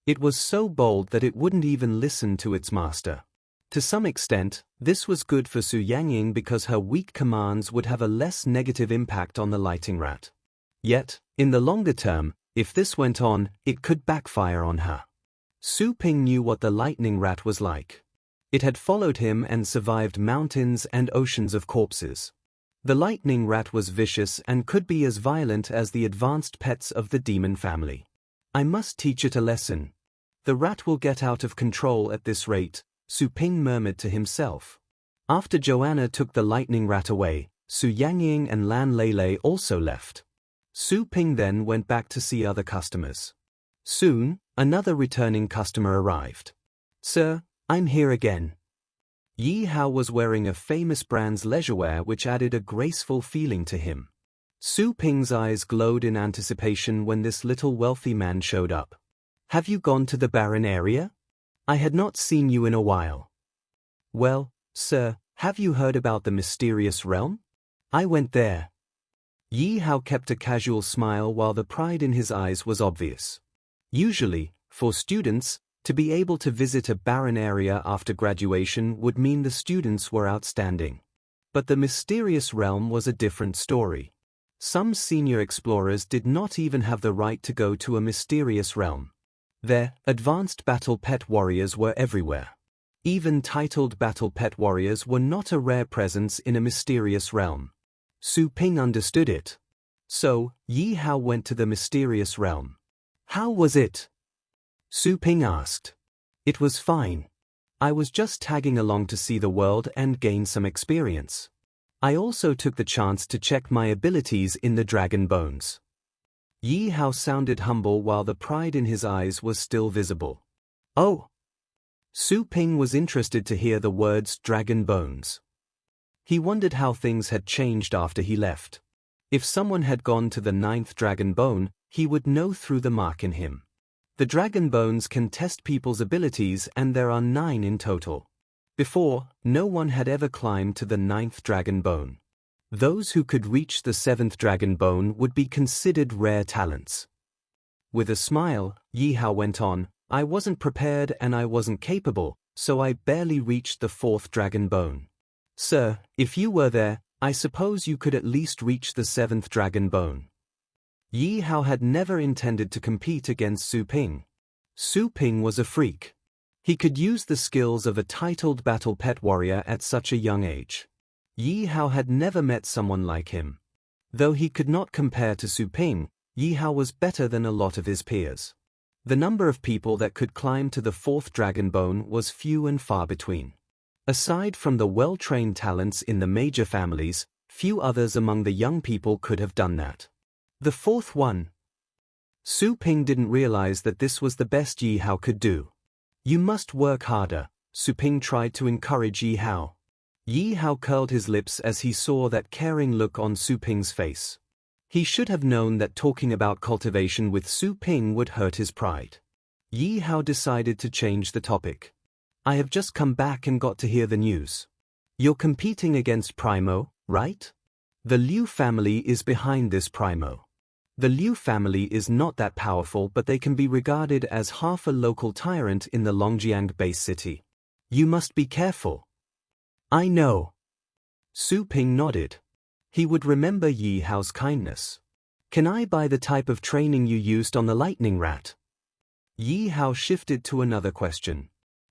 It was so bold that it wouldn't even listen to its master. To some extent, this was good for Su Yangying because her weak commands would have a less negative impact on the lightning rat. Yet, in the longer term, if this went on, it could backfire on her. Su Ping knew what the lightning rat was like. It had followed him and survived mountains and oceans of corpses. The lightning rat was vicious and could be as violent as the advanced pets of the demon family. I must teach it a lesson. The rat will get out of control at this rate, Su Ping murmured to himself. After Joanna took the lightning rat away, Su Yangying and Lan Lele also left. Su Ping then went back to see other customers. Soon, another returning customer arrived. "Sir, I'm here again." Yi Hao was wearing a famous brand's leisurewear which added a graceful feeling to him. Su Ping's eyes glowed in anticipation when this little wealthy man showed up. "Have you gone to the barren area? I had not seen you in a while." "Well, sir, have you heard about the mysterious realm? I went there." Yi Hao kept a casual smile while the pride in his eyes was obvious. Usually, for students, to be able to visit a barren area after graduation would mean the students were outstanding. But the mysterious realm was a different story. Some senior explorers did not even have the right to go to a mysterious realm. Their advanced battle pet warriors were everywhere. Even titled battle pet warriors were not a rare presence in a mysterious realm. Su Ping understood it. So, Yi Hao went to the mysterious realm. "How was it?" Su Ping asked. "It was fine. I was just tagging along to see the world and gain some experience. I also took the chance to check my abilities in the dragon bones." Yi Hao sounded humble while the pride in his eyes was still visible. "Oh." Su Ping was interested to hear the words dragon bones. He wondered how things had changed after he left. If someone had gone to the 9th dragon bone, he would know through the mark in him. The dragon bones can test people's abilities and there are 9 in total. Before, no one had ever climbed to the 9th dragon bone. Those who could reach the 7th dragon bone would be considered rare talents. With a smile, Yi Hao went on, "I wasn't prepared and I wasn't capable, so I barely reached the 4th dragon bone. Sir, if you were there, I suppose you could at least reach the 7th dragon bone." Yi Hao had never intended to compete against Su Ping. Su Ping was a freak. He could use the skills of a titled battle pet warrior at such a young age. Yi Hao had never met someone like him. Though he could not compare to Su Ping, Yi Hao was better than a lot of his peers. The number of people that could climb to the 4th dragon bone was few and far between. Aside from the well-trained talents in the major families, few others among the young people could have done that. The 4th one. Su Ping didn't realize that this was the best Yi Hao could do. "You must work harder," Su Ping tried to encourage Yi Hao. Yi Hao curled his lips as he saw that caring look on Su Ping's face. He should have known that talking about cultivation with Su Ping would hurt his pride. Yi Hao decided to change the topic. "I have just come back and got to hear the news. You're competing against Primo, right? The Liu family is behind this Primo. The Liu family is not that powerful, but they can be regarded as half a local tyrant in the Longjiang base city. You must be careful." "I know." Su Ping nodded. He would remember Yi Hao's kindness. "Can I buy the type of training you used on the lightning rat?" Yi Hao shifted to another question.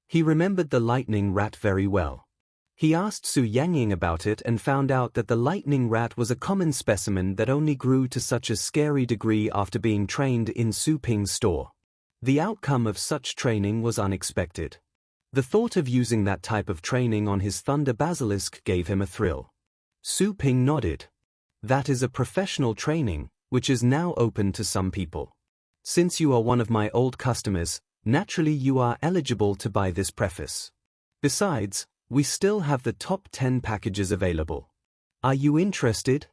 He remembered the lightning rat very well. He asked Su Yangying about it and found out that the lightning rat was a common specimen that only grew to such a scary degree after being trained in Su Ping's store. The outcome of such training was unexpected. The thought of using that type of training on his thunder basilisk gave him a thrill. Su Ping nodded. "That is a professional training, which is now open to some people. Since you are one of my old customers, naturally you are eligible to buy this preface. Besides, we still have the top 10 packages available. Are you interested?"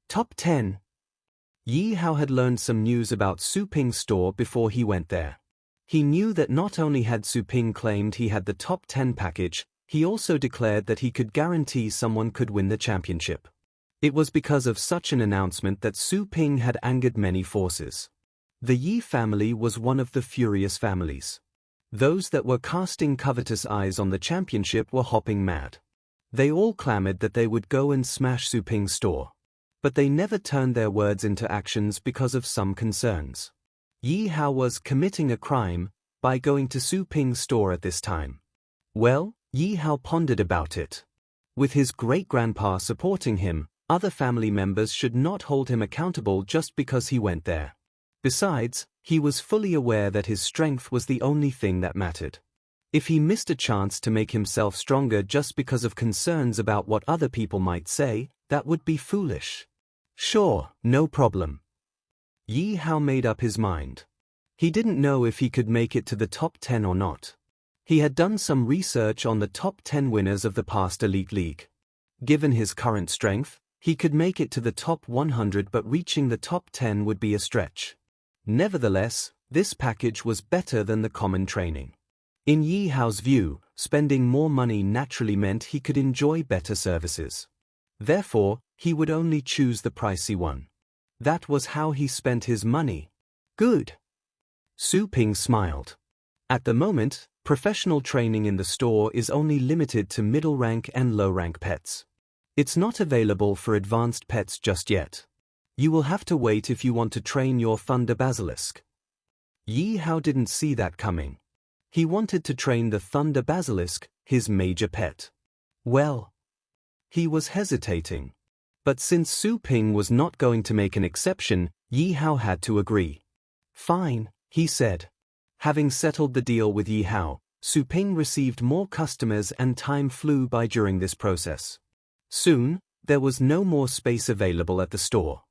Top 10? Yi Hao had learned some news about Su Ping's store before he went there. He knew that not only had Su Ping claimed he had the top 10 package, he also declared that he could guarantee someone could win the championship. It was because of such an announcement that Su Ping had angered many forces. The Yi family was one of the furious families. Those that were casting covetous eyes on the championship were hopping mad. They all clamored that they would go and smash Su Ping's store. But they never turned their words into actions because of some concerns. Yi Hao was committing a crime by going to Su Ping's store at this time. Well, Yi Hao pondered about it. With his great-grandpa supporting him, other family members should not hold him accountable just because he went there. Besides, he was fully aware that his strength was the only thing that mattered. If he missed a chance to make himself stronger just because of concerns about what other people might say, that would be foolish. Sure, no problem. Yi Hao made up his mind. He didn't know if he could make it to the top 10 or not. He had done some research on the top 10 winners of the past Elite League. Given his current strength, he could make it to the top 100, but reaching the top 10 would be a stretch. Nevertheless, this package was better than the common training. In Yi Hao's view, spending more money naturally meant he could enjoy better services. Therefore, he would only choose the pricey one. That was how he spent his money. Good. Su Ping smiled. At the moment, professional training in the store is only limited to middle-rank and low-rank pets. It's not available for advanced pets just yet. You will have to wait if you want to train your Thunder Basilisk. Yi Hao didn't see that coming. He wanted to train the Thunder Basilisk, his major pet. Well, he was hesitating. But since Su Ping was not going to make an exception, Yi Hao had to agree. Fine, he said. Having settled the deal with Yi Hao, Su Ping received more customers and time flew by during this process. Soon, there was no more space available at the store.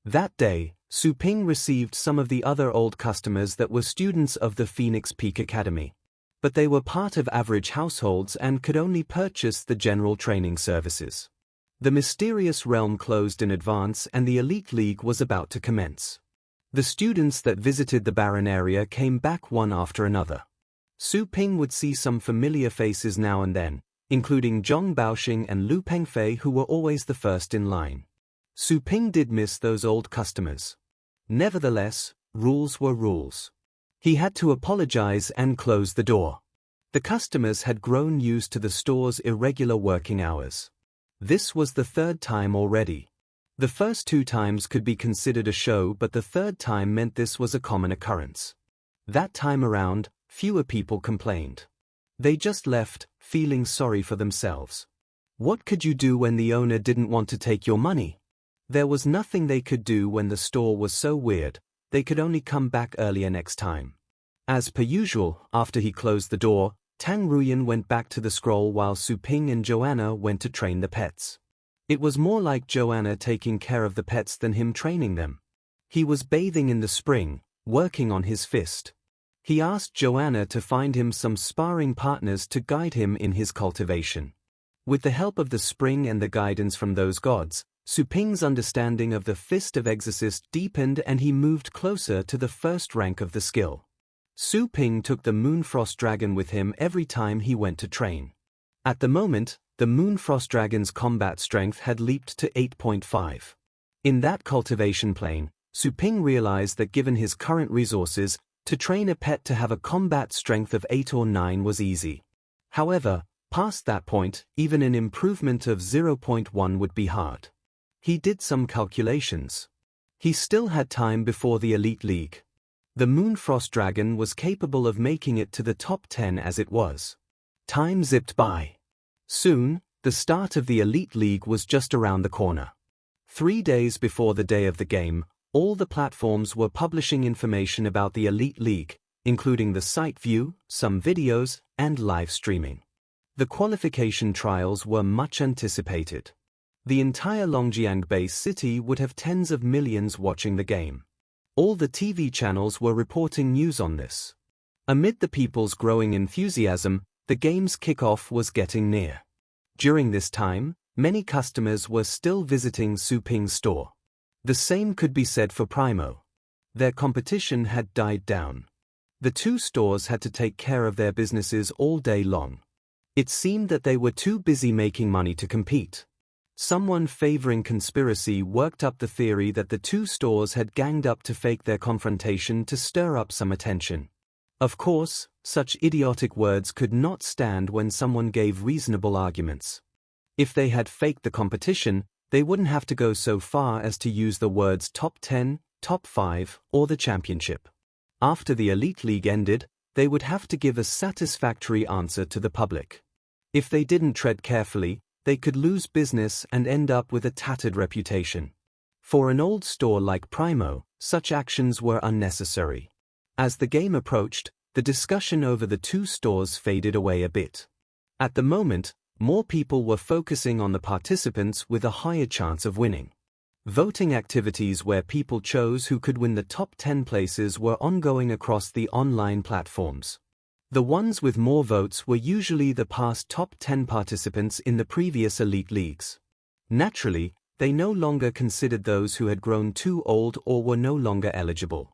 That day, Su Ping received some of the other old customers that were students of the Phoenix Peak Academy. But they were part of average households and could only purchase the general training services. The mysterious realm closed in advance and the Elite League was about to commence. The students that visited the barren area came back one after another. Su Ping would see some familiar faces now and then, including Zhong Baoxing and Lu Pengfei, who were always the first in line. Su Ping did miss those old customers. Nevertheless, rules were rules. He had to apologize and close the door. The customers had grown used to the store's irregular working hours. This was the third time already. The first 2 times could be considered a show, but the third time meant this was a common occurrence. That time around, fewer people complained. They just left, feeling sorry for themselves. What could you do when the owner didn't want to take your money? There was nothing they could do when the store was so weird. They could only come back earlier next time. As per usual, after he closed the door, Tang Ruyan went back to the scroll while Su Ping and Joanna went to train the pets. It was more like Joanna taking care of the pets than him training them. He was bathing in the spring, working on his fist. He asked Joanna to find him some sparring partners to guide him in his cultivation. With the help of the spring and the guidance from those gods, Su Ping's understanding of the Fist of Exorcist deepened and he moved closer to the first rank of the skill. Su Ping took the Moonfrost Dragon with him every time he went to train. At the moment, the Moonfrost Dragon's combat strength had leaped to 8.5. In that cultivation plane, Su Ping realized that given his current resources, to train a pet to have a combat strength of 8 or 9 was easy. However, past that point, even an improvement of 0.1 would be hard. He did some calculations. He still had time before the Elite League. The Moonfrost Dragon was capable of making it to the top 10 as it was. Time zipped by. Soon, the start of the Elite League was just around the corner. 3 days before the day of the game, all the platforms were publishing information about the Elite League, including the site view, some videos, and live streaming. The qualification trials were much anticipated. The entire Longjiang-based city would have tens of millions watching the game. All the TV channels were reporting news on this. Amid the people's growing enthusiasm, the game's kickoff was getting near. During this time, many customers were still visiting Su Ping's store. The same could be said for Primo. Their competition had died down. The 2 stores had to take care of their businesses all day long. It seemed that they were too busy making money to compete. Someone favoring conspiracy worked up the theory that the two stores had ganged up to fake their confrontation to stir up some attention. Of course, such idiotic words could not stand when someone gave reasonable arguments. If they had faked the competition, they wouldn't have to go so far as to use the words top 10, top 5, or the championship. After the Elite League ended, they would have to give a satisfactory answer to the public. If they didn't tread carefully, they could lose business and end up with a tattered reputation. For an old store like Primo, such actions were unnecessary. As the game approached, the discussion over the two stores faded away a bit. At the moment, more people were focusing on the participants with a higher chance of winning. Voting activities where people chose who could win the top 10 places were ongoing across the online platforms. The ones with more votes were usually the past top 10 participants in the previous Elite Leagues. Naturally, they no longer considered those who had grown too old or were no longer eligible.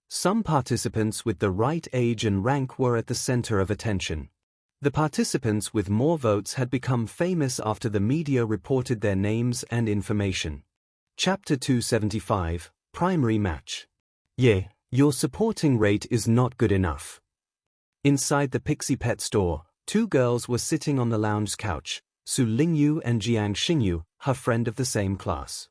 Some participants with the right age and rank were at the center of attention. The participants with more votes had become famous after the media reported their names and information. Chapter 275, Primary Match. Yeah, your supporting rate is not good enough. Inside the Pixie Pet store, two girls were sitting on the lounge couch, Su Lingyu and Jiang Xingyu, her friend of the same class.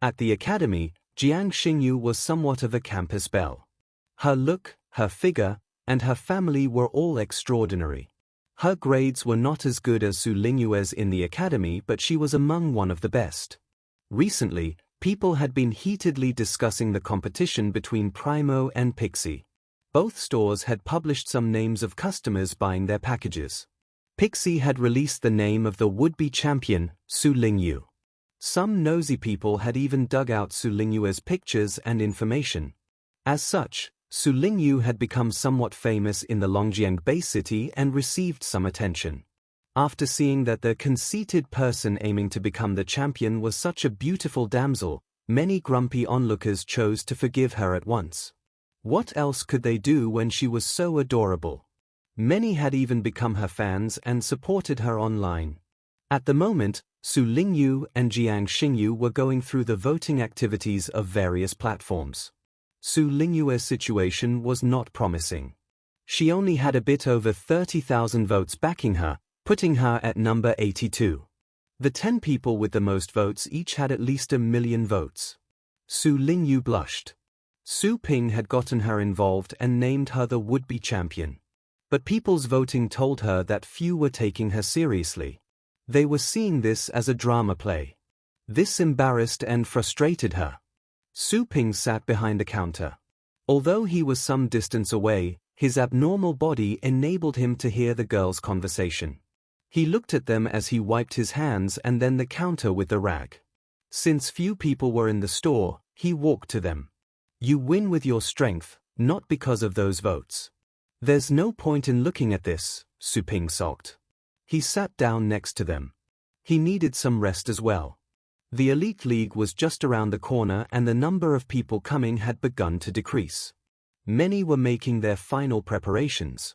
At the academy, Jiang Xingyu was somewhat of a campus belle. Her look, her figure, and her family were all extraordinary. Her grades were not as good as Su Lingyue's in the academy, but she was among one of the best. Recently, people had been heatedly discussing the competition between Primo and Pixie. Both stores had published some names of customers buying their packages. Pixie had released the name of the would-be champion, Su Lingyu. Some nosy people had even dug out Su Lingyue's pictures and information. As such, Su Lingyu had become somewhat famous in the Longjiang Bay City and received some attention. After seeing that the conceited person aiming to become the champion was such a beautiful damsel, many grumpy onlookers chose to forgive her at once. What else could they do when she was so adorable? Many had even become her fans and supported her online. At the moment, Su Lingyu and Jiang Xingyu were going through the voting activities of various platforms. Su Lingyue's situation was not promising. She only had a bit over 30,000 votes backing her, putting her at number 82. The 10 people with the most votes each had at least 1 million votes. Su Lingyu blushed. Su Ping had gotten her involved and named her the would-be champion. But people's voting told her that few were taking her seriously. They were seeing this as a drama play. This embarrassed and frustrated her. Su Ping sat behind the counter. Although he was some distance away, his abnormal body enabled him to hear the girls' conversation. He looked at them as he wiped his hands and then the counter with the rag. Since few people were in the store, he walked to them. You win with your strength, not because of those votes. There's no point in looking at this, Su Ping sulked. He sat down next to them. He needed some rest as well. The Elite League was just around the corner and the number of people coming had begun to decrease. Many were making their final preparations.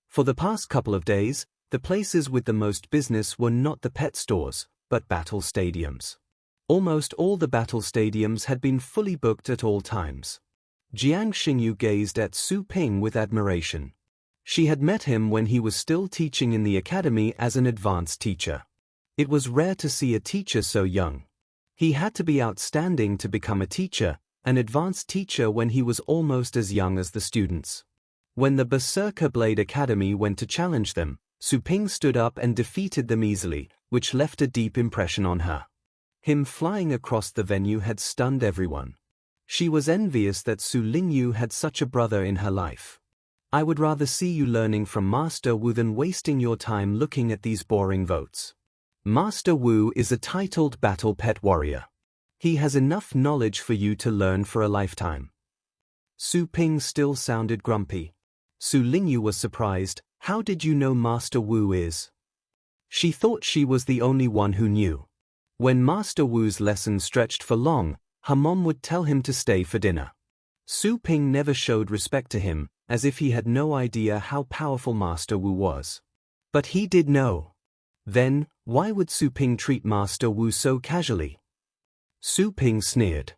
For the past couple of days, the places with the most business were not the pet stores, but battle stadiums. Almost all the battle stadiums had been fully booked at all times. Jiang Xingyu gazed at Su Ping with admiration. She had met him when he was still teaching in the academy as an advanced teacher. It was rare to see a teacher so young. He had to be outstanding to become a teacher, an advanced teacher when he was almost as young as the students. When the Berserker Blade Academy went to challenge them, Su Ping stood up and defeated them easily, which left a deep impression on her. Him flying across the venue had stunned everyone. She was envious that Su Lingyu had such a brother in her life. I would rather see you learning from Master Wu than wasting your time looking at these boring votes. Master Wu is a titled battle pet warrior. He has enough knowledge for you to learn for a lifetime. Su Ping still sounded grumpy. Su Lingyu was surprised. How did you know Master Wu is? She thought she was the only one who knew. When Master Wu's lesson stretched for long, her mom would tell him to stay for dinner. Su Ping never showed respect to him, as if he had no idea how powerful Master Wu was. But he did know. Then, why would Su Ping treat Master Wu so casually? Su Ping sneered.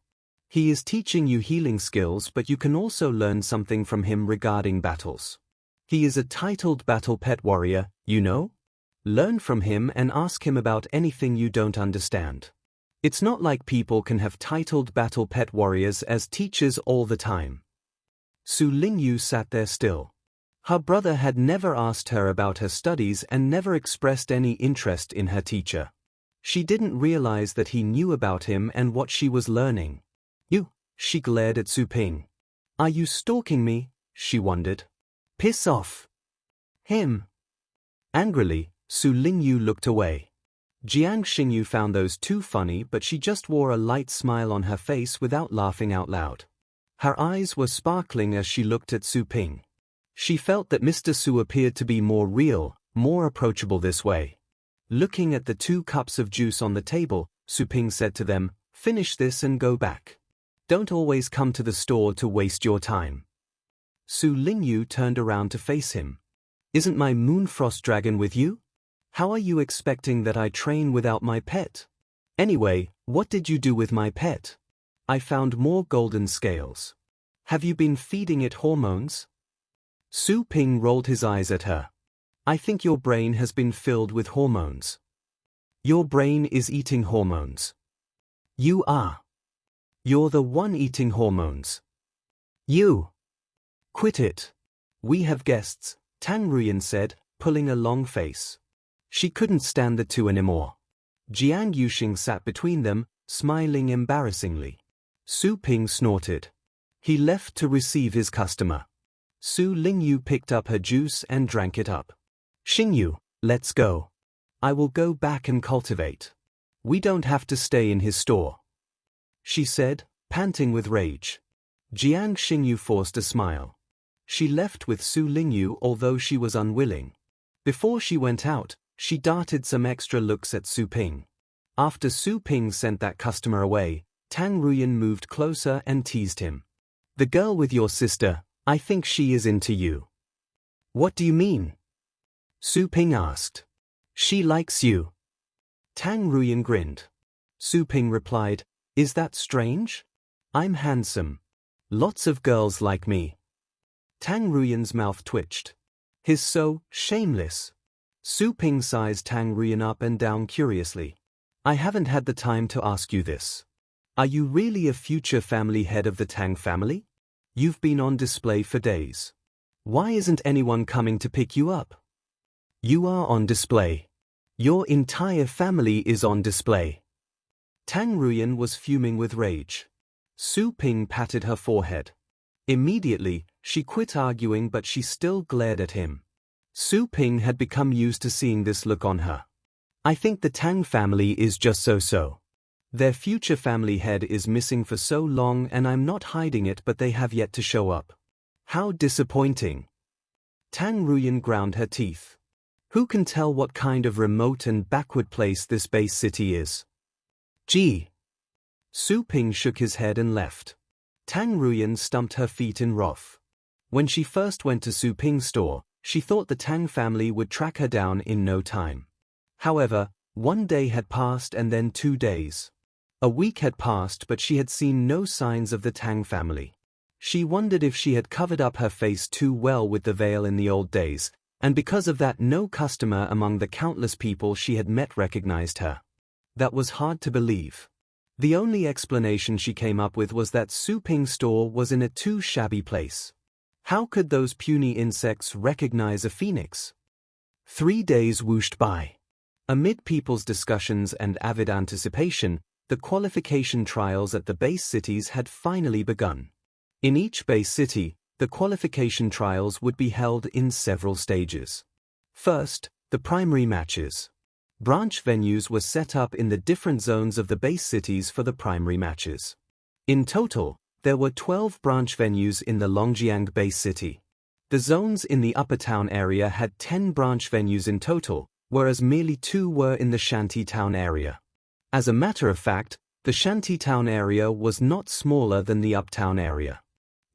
He is teaching you healing skills, but you can also learn something from him regarding battles. He is a titled battle pet warrior, you know? Learn from him and ask him about anything you don't understand. It's not like people can have titled battle pet warriors as teachers all the time. Su Lingyu sat there still. Her brother had never asked her about her studies and never expressed any interest in her teacher. She didn't realize that he knew about him and what she was learning. You, she glared at Su Ping. Are you stalking me? She wondered. Piss off. Him. Angrily, Su Lingyu looked away. Jiang Xingyu found those two funny, but she just wore a light smile on her face without laughing out loud. Her eyes were sparkling as she looked at Su Ping. She felt that Mr. Su appeared to be more real, more approachable this way. Looking at the 2 cups of juice on the table, Su Ping said to them, "Finish this and go back. Don't always come to the store to waste your time." Su Lingyu turned around to face him. "Isn't my Moonfrost dragon with you? How are you expecting that I train without my pet? Anyway, what did you do with my pet? I found more golden scales. Have you been feeding it hormones?" Su Ping rolled his eyes at her. "I think your brain has been filled with hormones. Your brain is eating hormones. You are. You're the one eating hormones. You. Quit it. We have guests," Tang Ruyan said, pulling a long face. She couldn't stand the two anymore. Jiang Yuxing sat between them, smiling embarrassingly. Su Ping snorted. He left to receive his customer. Su Lingyu picked up her juice and drank it up. "Xingyu, let's go. I will go back and cultivate. We don't have to stay in his store," she said, panting with rage. Jiang Xingyu forced a smile. She left with Su Lingyu although she was unwilling. Before she went out, she darted some extra looks at Su Ping. After Su Ping sent that customer away, Tang Ruyan moved closer and teased him. "The girl with your sister, I think she is into you." "What do you mean?" Su Ping asked. "She likes you." Tang Ruyan grinned. Su Ping replied, "Is that strange? I'm handsome. Lots of girls like me." Tang Ruyan's mouth twitched. "He's so shameless." Su Ping sized Tang Ruyan up and down curiously. "I haven't had the time to ask you this. Are you really a future family head of the Tang family? You've been on display for days. Why isn't anyone coming to pick you up? You are on display. Your entire family is on display." Tang Ruyan was fuming with rage. Su Ping patted her forehead. Immediately, she quit arguing, but she still glared at him. Su Ping had become used to seeing this look on her. "I think the Tang family is just so-so. Their future family head is missing for so long and I'm not hiding it, but they have yet to show up. How disappointing." Tang Ruyan ground her teeth. Who can tell what kind of remote and backward place this base city is? Gee. Su Ping shook his head and left. Tang Ruyan stumped her feet in wrath. When she first went to Su Ping's store, she thought the Tang family would track her down in no time. However, 1 day had passed and then 2 days. A week had passed, but she had seen no signs of the Tang family. She wondered if she had covered up her face too well with the veil in the old days, and because of that no customer among the countless people she had met recognized her. That was hard to believe. The only explanation she came up with was that Su Ping's store was in a too shabby place. How could those puny insects recognize a phoenix? 3 days whooshed by. Amid people's discussions and avid anticipation, the qualification trials at the base cities had finally begun. In each base city, the qualification trials would be held in several stages. First, the primary matches. Branch venues were set up in the different zones of the base cities for the primary matches. In total, there were 12 branch venues in the Longjiang base city. The zones in the upper town area had 10 branch venues in total, whereas merely 2 were in the shanty town area. As a matter of fact, the shanty town area was not smaller than the uptown area.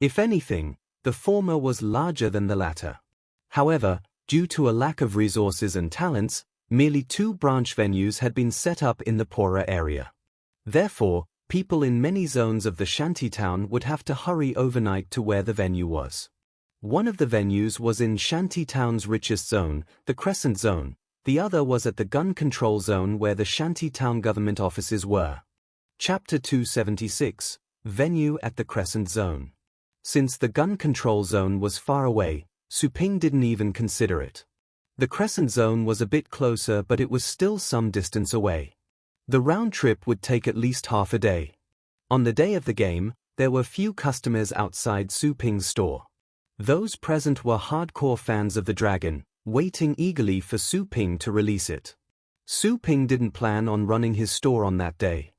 If anything, the former was larger than the latter. However, due to a lack of resources and talents, Merely 2 branch venues had been set up in the poorer area. Therefore, people in many zones of the shantytown would have to hurry overnight to where the venue was. One of the venues was in Shantytown's richest zone, the Crescent zone. The other was at the gun control zone where the Shantytown government offices were. Chapter 276, Venue at the Crescent Zone. Since the gun control zone was far away, Su-ping didn't even consider it. The Crescent zone was a bit closer, but it was still some distance away. The round trip would take at least half a day. On the day of the game, there were few customers outside Su-ping's store. Those present were hardcore fans of the dragon, waiting eagerly for Su-ping to release it. Su-ping didn't plan on running his store on that day.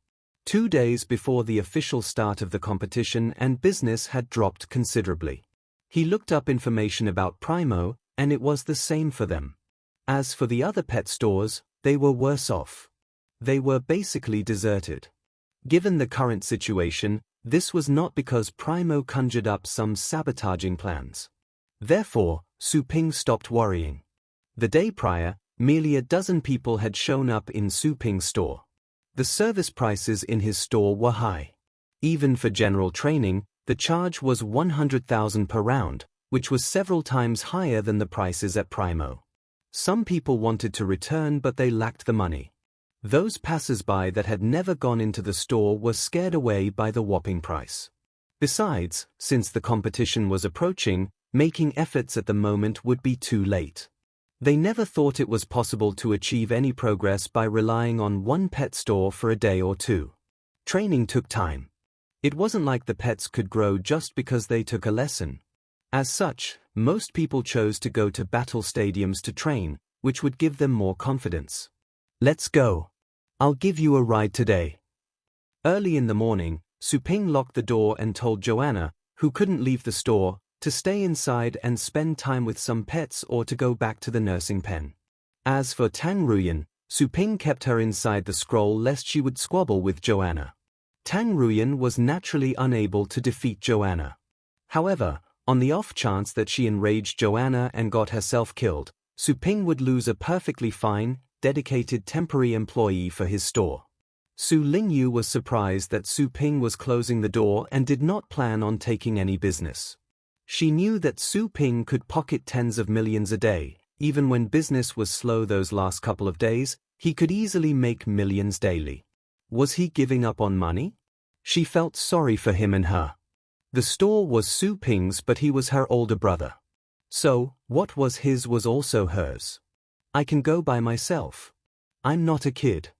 2 days before the official start of the competition, and business had dropped considerably. He looked up information about Primo, and it was the same for them. As for the other pet stores, they were worse off. They were basically deserted. Given the current situation, this was not because Primo conjured up some sabotaging plans. Therefore, Su-ping stopped worrying. The day prior, merely a dozen people had shown up in Su-ping's store. The service prices in his store were high. Even for general training, the charge was 100,000 per round, which was several times higher than the prices at Primo. Some people wanted to return, but they lacked the money. Those passers-by that had never gone into the store were scared away by the whopping price. Besides, since the competition was approaching, making efforts at the moment would be too late. They never thought it was possible to achieve any progress by relying on one pet store for a day or two. Training took time. It wasn't like the pets could grow just because they took a lesson. As such, most people chose to go to battle stadiums to train, which would give them more confidence. Let's go. I'll give you a ride today. Early in the morning, Su-ping locked the door and told Joanna, who couldn't leave the store, to stay inside and spend time with some pets or to go back to the nursing pen. As for Tang Ruyan, Su-ping kept her inside the scroll lest she would squabble with Joanna. Tang Ruyan was naturally unable to defeat Joanna. However, on the off chance that she enraged Joanna and got herself killed, Su-ping would lose a perfectly fine, dedicated temporary employee for his store. Su Lingyu was surprised that Su-ping was closing the door and did not plan on taking any business. She knew that Su-ping could pocket tens of millions a day. Even when business was slow those last couple of days, he could easily make millions daily. Was he giving up on money? She felt sorry for him and her. The store was Su-ping's, but he was her older brother. So, what was his was also hers. I can go by myself. I'm not a kid.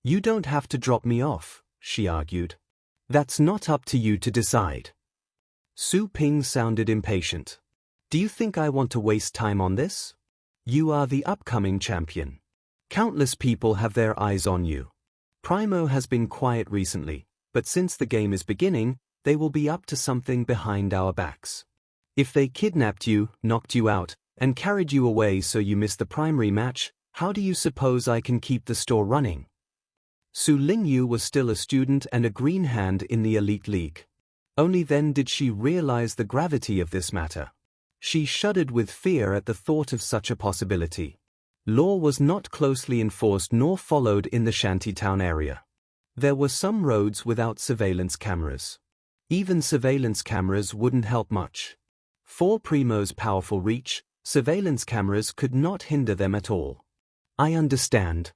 You don't have to drop me off, she argued. That's not up to you to decide. Su-ping sounded impatient. Do you think I want to waste time on this? You are the upcoming champion. Countless people have their eyes on you. Primo has been quiet recently, but since the game is beginning, they will be up to something behind our backs. If they kidnapped you, knocked you out, and carried you away so you missed the primary match, how do you suppose I can keep the store running? Su Lingyu was still a student and a green hand in the elite league. Only then did she realize the gravity of this matter. She shuddered with fear at the thought of such a possibility. Law was not closely enforced nor followed in the shantytown area. There were some roads without surveillance cameras. Even surveillance cameras wouldn't help much. For Primo's powerful reach, surveillance cameras could not hinder them at all. I understand.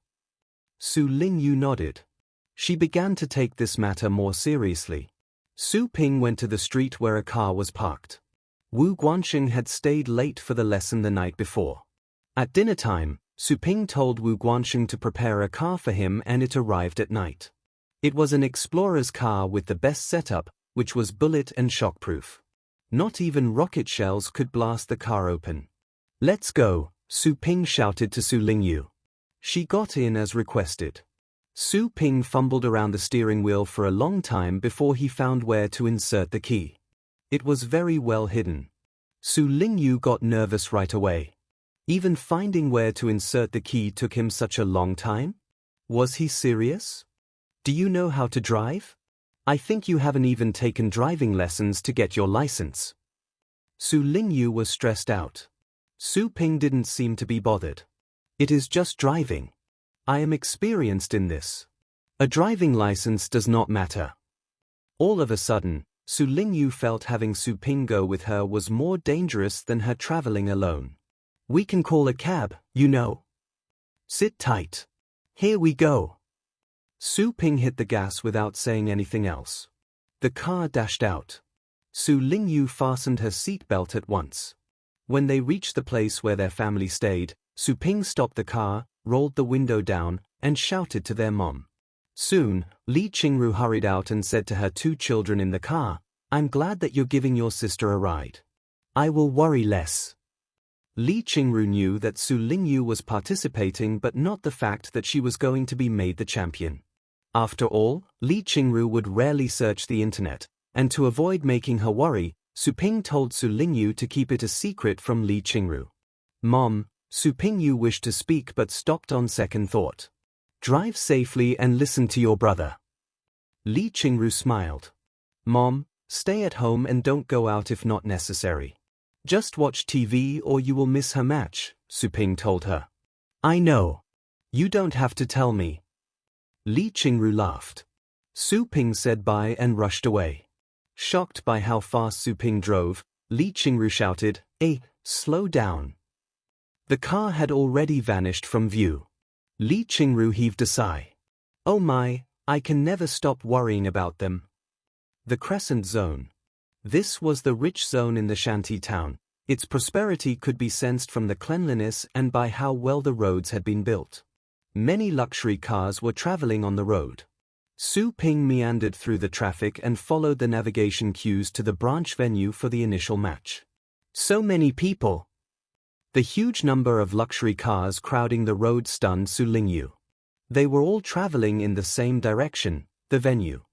Su Lingyu nodded. She began to take this matter more seriously. Su-ping went to the street where a car was parked. Wu Guanxing had stayed late for the lesson the night before. At dinner time, Su-ping told Wu Guanxing to prepare a car for him, and it arrived at night. It was an explorer's car with the best setup, which was bullet and shockproof. Not even rocket shells could blast the car open. Let's go, Su-ping shouted to Su Lingyu. She got in as requested. Su-ping fumbled around the steering wheel for a long time before he found where to insert the key. It was very well hidden. Su Lingyu got nervous right away. Even finding where to insert the key took him such a long time? Was he serious? Do you know how to drive? I think you haven't even taken driving lessons to get your license. Su Lingyu was stressed out. Su-ping didn't seem to be bothered. It is just driving. I am experienced in this. A driving license does not matter. All of a sudden, Su Lingyu felt having Su Ping go with her was more dangerous than her traveling alone. We can call a cab, you know. Sit tight. Here we go. Su Ping hit the gas without saying anything else. The car dashed out. Su Lingyu fastened her seatbelt at once. When they reached the place where their family stayed, Su Ping stopped the car, rolled the window down, and shouted to their mom. Soon, Li Qingru hurried out and said to her two children in the car, "I'm glad that you're giving your sister a ride. I will worry less." Li Qingru knew that Su Lingyu was participating but not the fact that she was going to be made the champion. After all, Li Qingru would rarely search the internet, and to avoid making her worry, Su Ping told Su Lingyu to keep it a secret from Li Qingru. "Mom," Su Pingyu wished to speak but stopped on second thought. "Drive safely and listen to your brother." Li Qingru smiled. "Mom, stay at home and don't go out if not necessary. Just watch TV or you will miss her match," Su Ping told her. "I know. You don't have to tell me." Li Qingru laughed. Su Ping said bye and rushed away. Shocked by how fast Su Ping drove, Li Qingru shouted, slow down." The car had already vanished from view. Li Qingru heaved a sigh. "Oh my, I can never stop worrying about them." The Crescent Zone. This was the rich zone in the shanty town. Its prosperity could be sensed from the cleanliness and by how well the roads had been built. Many luxury cars were traveling on the road. Su Ping meandered through the traffic and followed the navigation cues to the branch venue for the initial match. So many people. The huge number of luxury cars crowding the road stunned Su Lingyu. They were all traveling in the same direction, the venue.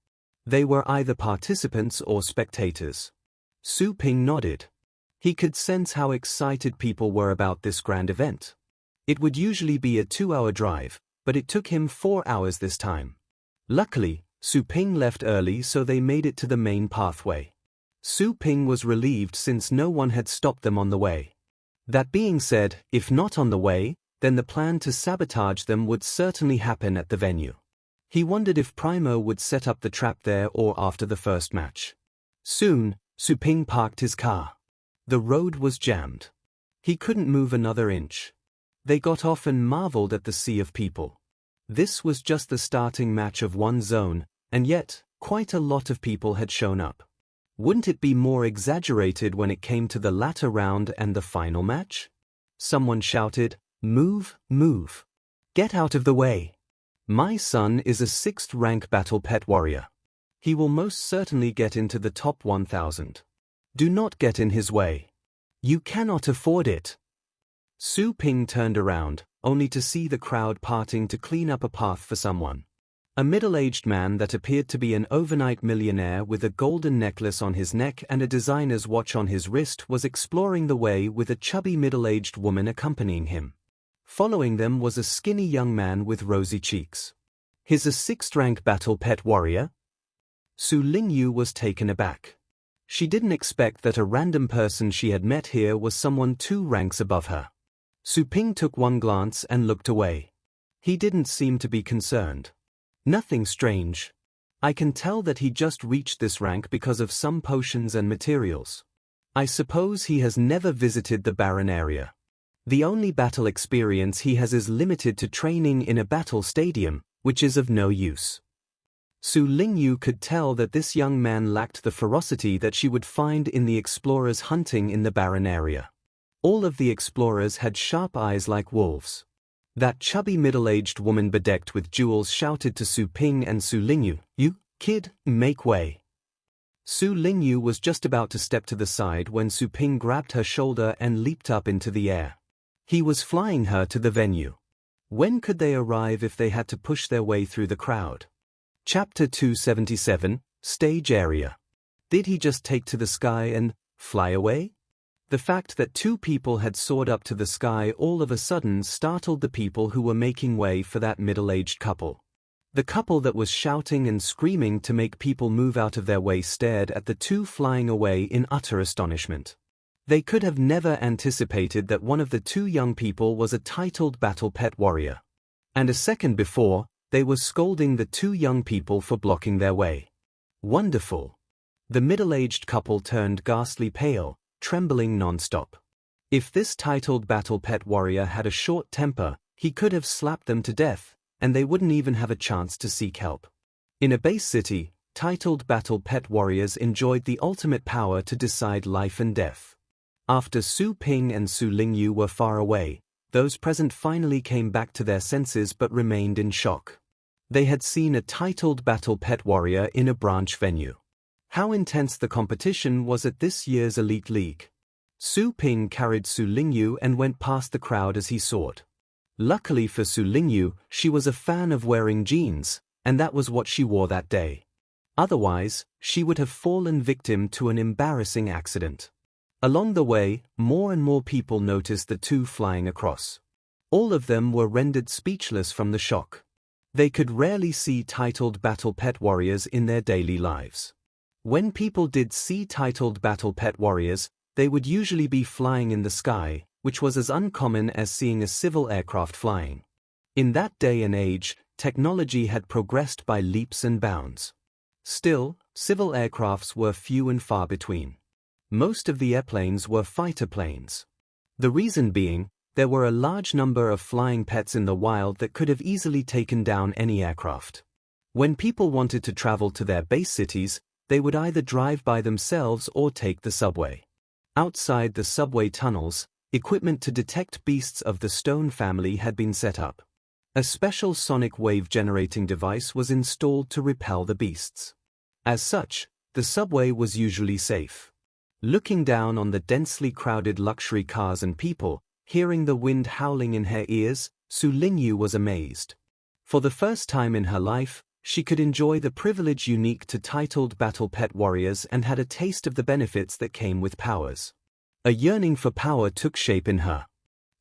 They were either participants or spectators. Su Ping nodded. He could sense how excited people were about this grand event. It would usually be a 2-hour drive, but it took him 4 hours this time. Luckily, Su Ping left early so they made it to the main pathway. Su Ping was relieved since no one had stopped them on the way. That being said, if not on the way, then the plan to sabotage them would certainly happen at the venue. He wondered if Primo would set up the trap there or after the first match. Soon, Su Ping parked his car. The road was jammed. He couldn't move another inch. They got off and marveled at the sea of people. This was just the starting match of one zone, and yet, quite a lot of people had shown up. Wouldn't it be more exaggerated when it came to the latter round and the final match? Someone shouted, "Move, move. Get out of the way. My son is a 6th rank battle pet warrior. He will most certainly get into the top 1,000. Do not get in his way. You cannot afford it." Su Ping turned around, only to see the crowd parting to clean up a path for someone. A middle-aged man that appeared to be an overnight millionaire with a golden necklace on his neck and a designer's watch on his wrist was exploring the way with a chubby middle-aged woman accompanying him. Following them was a skinny young man with rosy cheeks. "He's a 6th rank battle pet warrior?" Su Lingyu was taken aback. She didn't expect that a random person she had met here was someone 2 ranks above her. Su Ping took one glance and looked away. He didn't seem to be concerned. "Nothing strange. I can tell that he just reached this rank because of some potions and materials. I suppose he has never visited the barren area. The only battle experience he has is limited to training in a battle stadium, which is of no use." Su Lingyu could tell that this young man lacked the ferocity that she would find in the explorers hunting in the barren area. All of the explorers had sharp eyes like wolves. That chubby middle-aged woman bedecked with jewels shouted to Su Ping and Su Lingyu, "You, kid, make way." Su Lingyu was just about to step to the side when Su Ping grabbed her shoulder and leaped up into the air. He was flying her to the venue. When could they arrive if they had to push their way through the crowd? Chapter 277, Stage Area. Did he just take to the sky and fly away? The fact that 2 people had soared up to the sky all of a sudden startled the people who were making way for that middle-aged couple. The couple that was shouting and screaming to make people move out of their way stared at the 2 flying away in utter astonishment. They could have never anticipated that one of the two young people was a titled battle pet warrior. And a second before, they were scolding the two young people for blocking their way. Wonderful. The middle-aged couple turned ghastly pale, trembling non-stop. If this titled battle pet warrior had a short temper, he could have slapped them to death, and they wouldn't even have a chance to seek help. In a base city, titled battle pet warriors enjoyed the ultimate power to decide life and death. After Su Ping and Su Lingyu were far away, those present finally came back to their senses but remained in shock. They had seen a titled battle pet warrior in a branch venue. How intense the competition was at this year's Elite League. Su Ping carried Su Lingyu and went past the crowd as he soared. Luckily for Su Lingyu, she was a fan of wearing jeans, and that was what she wore that day. Otherwise, she would have fallen victim to an embarrassing accident. Along the way, more and more people noticed the two flying across. All of them were rendered speechless from the shock. They could rarely see titled battle pet warriors in their daily lives. When people did see titled battle pet warriors, they would usually be flying in the sky, which was as uncommon as seeing a civil aircraft flying. In that day and age, technology had progressed by leaps and bounds. Still, civil aircrafts were few and far between. Most of the airplanes were fighter planes. The reason being, there were a large number of flying pets in the wild that could have easily taken down any aircraft. When people wanted to travel to their base cities, they would either drive by themselves or take the subway. Outside the subway tunnels, equipment to detect beasts of the stone family had been set up. A special sonic wave generating device was installed to repel the beasts. As such, the subway was usually safe. Looking down on the densely crowded luxury cars and people, hearing the wind howling in her ears, Su Lingyu was amazed. For the first time in her life, she could enjoy the privilege unique to titled battle pet warriors and had a taste of the benefits that came with powers. A yearning for power took shape in her.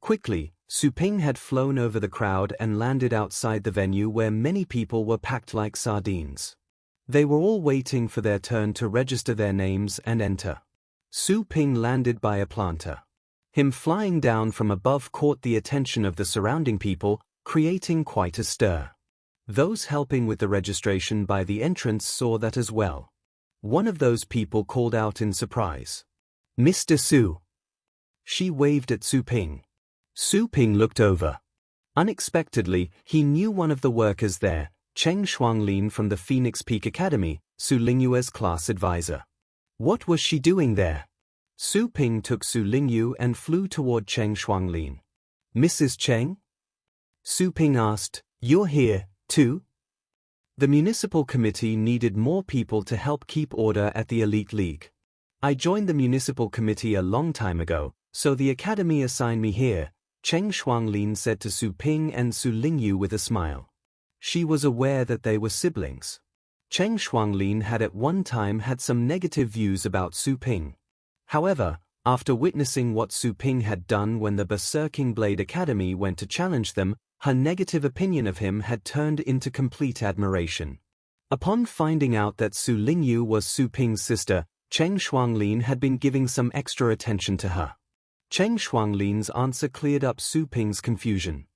Quickly, Su Ping had flown over the crowd and landed outside the venue where many people were packed like sardines. They were all waiting for their turn to register their names and enter. Su Ping landed by a planter. Him flying down from above caught the attention of the surrounding people, creating quite a stir. Those helping with the registration by the entrance saw that as well. One of those people called out in surprise. "Mr. Su." She waved at Su Ping. Su Ping looked over. Unexpectedly, he knew one of the workers there, Cheng Shuanglin from the Phoenix Peak Academy, Su Lingyu's class advisor. What was she doing there? Su Ping took Su Lingyu and flew toward Cheng Shuanglin. "Mrs. Cheng?" Su Ping asked, "You're here, too?" The municipal committee needed more people to help keep order at the Elite League. "I joined the municipal committee a long time ago, so the academy assigned me here," Cheng Shuanglin said to Su Ping and Su Lingyu with a smile. She was aware that they were siblings. Cheng Shuanglin had at one time had some negative views about Su Ping. However, after witnessing what Su Ping had done when the Berserking Blade Academy went to challenge them, her negative opinion of him had turned into complete admiration. Upon finding out that Su Lingyu was Su Ping's sister, Cheng Shuanglin had been giving some extra attention to her. Cheng Shuanglin's answer cleared up Su Ping's confusion.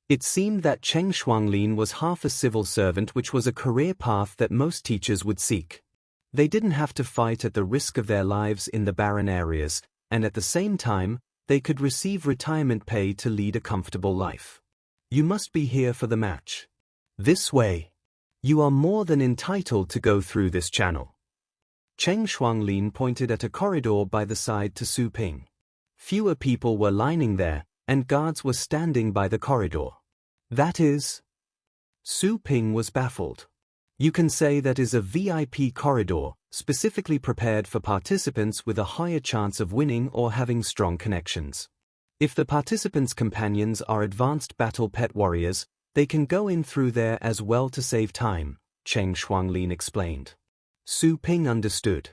It seemed that Cheng Shuanglin was half a civil servant, which was a career path that most teachers would seek. They didn't have to fight at the risk of their lives in the barren areas, and at the same time, they could receive retirement pay to lead a comfortable life. "You must be here for the match. This way. You are more than entitled to go through this channel." Cheng Shuanglin pointed at a corridor by the side to Su Ping. Fewer people were lining there, and guards were standing by the corridor. "That is?" Su Ping was baffled. "You can say that is a VIP corridor, specifically prepared for participants with a higher chance of winning or having strong connections. If the participants' companions are advanced battle pet warriors, they can go in through there as well to save time," Cheng Shuanglin explained. Su Ping understood.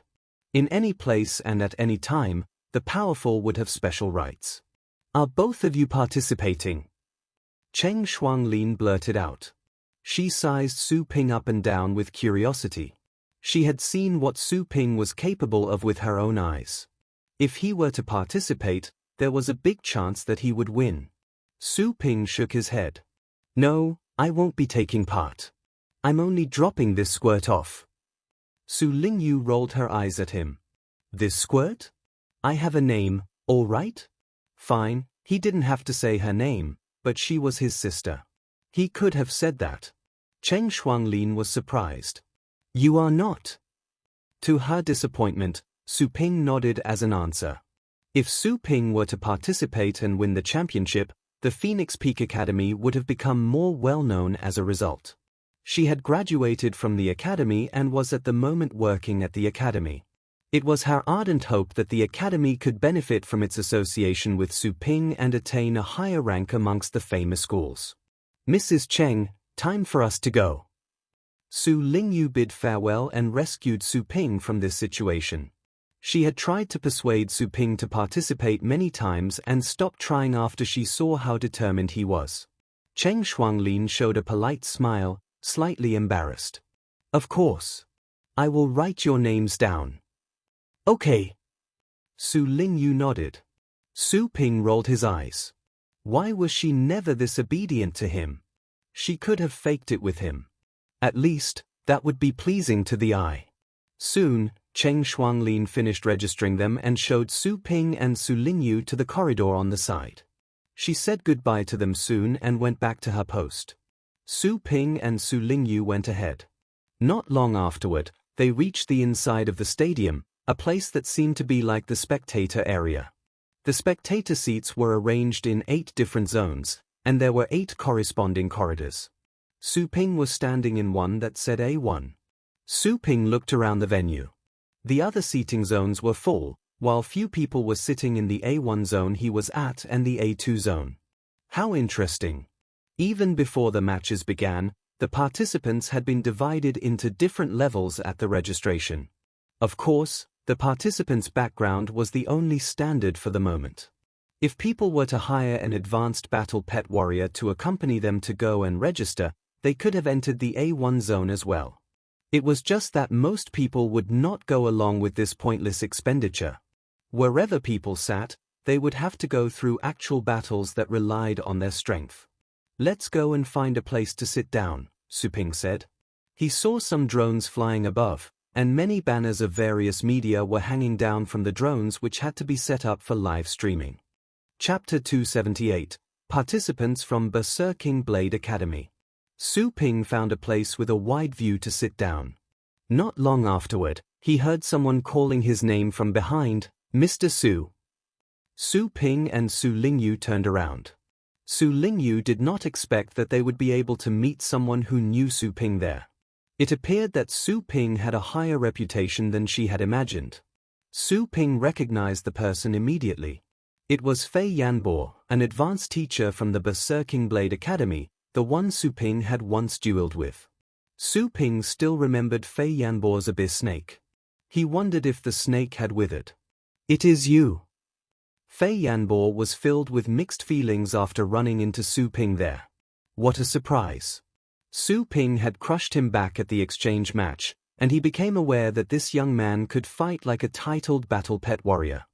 In any place and at any time, the powerful would have special rights. "Are both of you participating?" Cheng Shuanglin blurted out. She sized Su Ping up and down with curiosity. She had seen what Su Ping was capable of with her own eyes. If he were to participate, there was a big chance that he would win. Su Ping shook his head. No, I won't be taking part. I'm only dropping this squirt off. Su Lingyu rolled her eyes at him. This squirt? I have a name, all right? Fine, he didn't have to say her name, but she was his sister. He could have said that. Cheng Shuanglin was surprised. You are not. To her disappointment, Su Ping nodded as an answer. If Su Ping were to participate and win the championship, the Phoenix Peak Academy would have become more well-known as a result. She had graduated from the academy and was at the moment working at the academy. It was her ardent hope that the academy could benefit from its association with Su Ping and attain a higher rank amongst the famous schools. Mrs. Cheng, time for us to go. Su Lingyu bid farewell and rescued Su Ping from this situation. She had tried to persuade Su Ping to participate many times and stopped trying after she saw how determined he was. Cheng Shuanglin showed a polite smile, slightly embarrassed. Of course. I will write your names down. Okay. Su Lingyu nodded. Su Ping rolled his eyes. Why was she never this obedient to him? She could have faked it with him. At least, that would be pleasing to the eye. Soon, Cheng Shuanglin finished registering them and showed Su Ping and Su Lingyu to the corridor on the side. She said goodbye to them soon and went back to her post. Su Ping and Su Lingyu went ahead. Not long afterward, they reached the inside of the stadium, a place that seemed to be like the spectator area. The spectator seats were arranged in 8 different zones, and there were 8 corresponding corridors. Su Ping was standing in one that said A1. Su Ping looked around the venue. The other seating zones were full, while few people were sitting in the A1 zone he was at and the A2 zone. How interesting. Even before the matches began, the participants had been divided into different levels at the registration. Of course, the participant's background was the only standard for the moment. If people were to hire an advanced battle pet warrior to accompany them to go and register, they could have entered the A1 zone as well. It was just that most people would not go along with this pointless expenditure. Wherever people sat, they would have to go through actual battles that relied on their strength. Let's go and find a place to sit down, Su Ping said. He saw some drones flying above, and many banners of various media were hanging down from the drones which had to be set up for live streaming. Chapter 278, Participants from Berserking Blade Academy. Su Ping found a place with a wide view to sit down. Not long afterward, he heard someone calling his name from behind, Mr. Su. Su Ping and Su Lingyu turned around. Su Lingyu did not expect that they would be able to meet someone who knew Su Ping there. It appeared that Su Ping had a higher reputation than she had imagined. Su Ping recognized the person immediately. It was Fei Yanbo, an advanced teacher from the Berserking Blade Academy, the one Su Ping had once dueled with. Su Ping still remembered Fei Yanbo's abyss snake. He wondered if the snake had withered. It is you. Fei Yanbo was filled with mixed feelings after running into Su Ping there. What a surprise. Su Ping had crushed him back at the exchange match, and he became aware that this young man could fight like a titled battle pet warrior.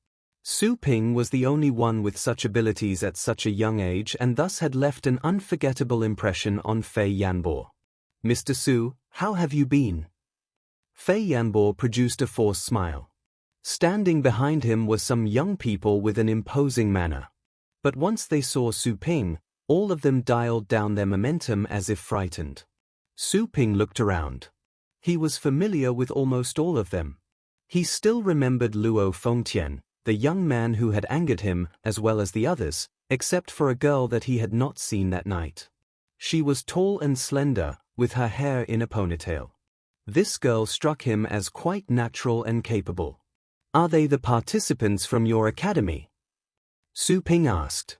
Su Ping was the only one with such abilities at such a young age and thus had left an unforgettable impression on Fei Yanbo. Mr. Su, how have you been? Fei Yanbo produced a forced smile. Standing behind him were some young people with an imposing manner. But once they saw Su Ping, all of them dialed down their momentum as if frightened. Su Ping looked around. He was familiar with almost all of them. He still remembered Luo Fengtian, the young man who had angered him, as well as the others, except for a girl that he had not seen that night. She was tall and slender, with her hair in a ponytail. This girl struck him as quite natural and capable. Are they the participants from your academy? Su Ping asked.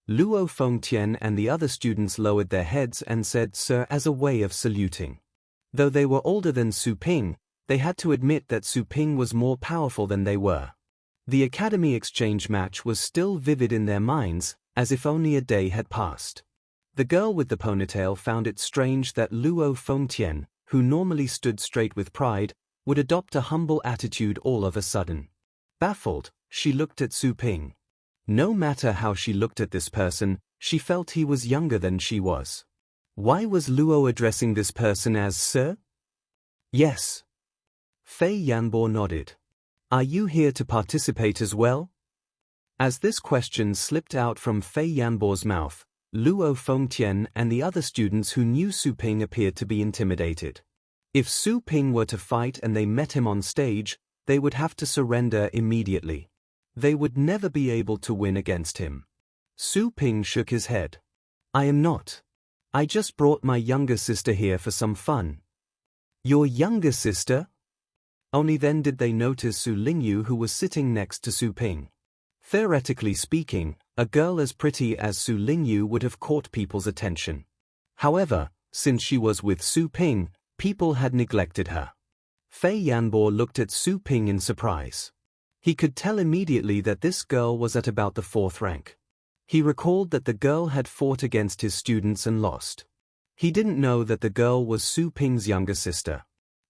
Luo Fengtian and the other students lowered their heads and said sir as a way of saluting. Though they were older than Su Ping, they had to admit that Su Ping was more powerful than they were. The academy exchange match was still vivid in their minds, as if only a day had passed. The girl with the ponytail found it strange that Luo Fengtian, who normally stood straight with pride, would adopt a humble attitude all of a sudden. Baffled, she looked at Su Ping. No matter how she looked at this person, she felt he was younger than she was. Why was Luo addressing this person as Sir? Yes. Fei Yanbo nodded. Are you here to participate as well? As this question slipped out from Fei Yanbo's mouth, Luo Fengtian and the other students who knew Su Ping appeared to be intimidated. If Su Ping were to fight and they met him on stage, they would have to surrender immediately. They would never be able to win against him. Su Ping shook his head. I am not. I just brought my younger sister here for some fun. Your younger sister? Only then did they notice Su Lingyu, who was sitting next to Su Ping. Theoretically speaking, a girl as pretty as Su Lingyu would have caught people's attention. However, since she was with Su Ping, people had neglected her. Fei Yanbo looked at Su Ping in surprise. He could tell immediately that this girl was at about the 4th rank. He recalled that the girl had fought against his students and lost. He didn't know that the girl was Su Ping's younger sister.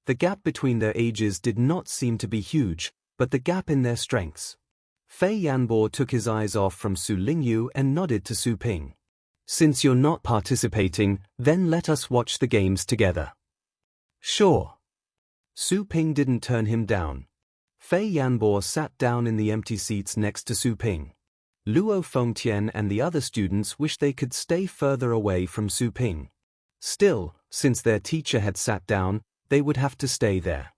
The gap between their ages did not seem to be huge, but the gap in their strengths. Fei Yanbo took his eyes off from Su Lingyu and nodded to Su Ping. Since you're not participating, then let us watch the games together. Sure. Su Ping didn't turn him down. Fei Yanbo sat down in the empty seats next to Su Ping. Luo Fengtian and the other students wished they could stay further away from Su Ping. Still, since their teacher had sat down, they would have to stay there.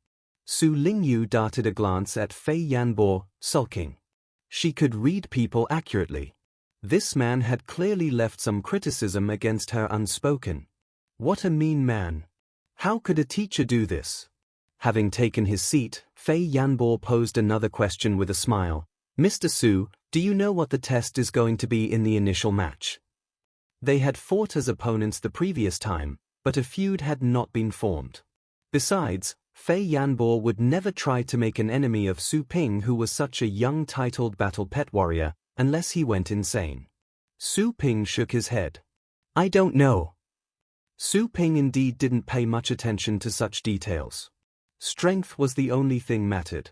Su Lingyu darted a glance at Fei Yanbo, sulking. She could read people accurately. This man had clearly left some criticism against her unspoken. What a mean man. How could a teacher do this? Having taken his seat, Fei Yanbo posed another question with a smile. Mr. Su, do you know what the test is going to be in the initial match? They had fought as opponents the previous time, but a feud had not been formed. Besides, Fei Yanbo would never try to make an enemy of Su Ping, who was such a young titled battle pet warrior, unless he went insane. Su Ping shook his head. I don't know. Su Ping indeed didn't pay much attention to such details. Strength was the only thing mattered.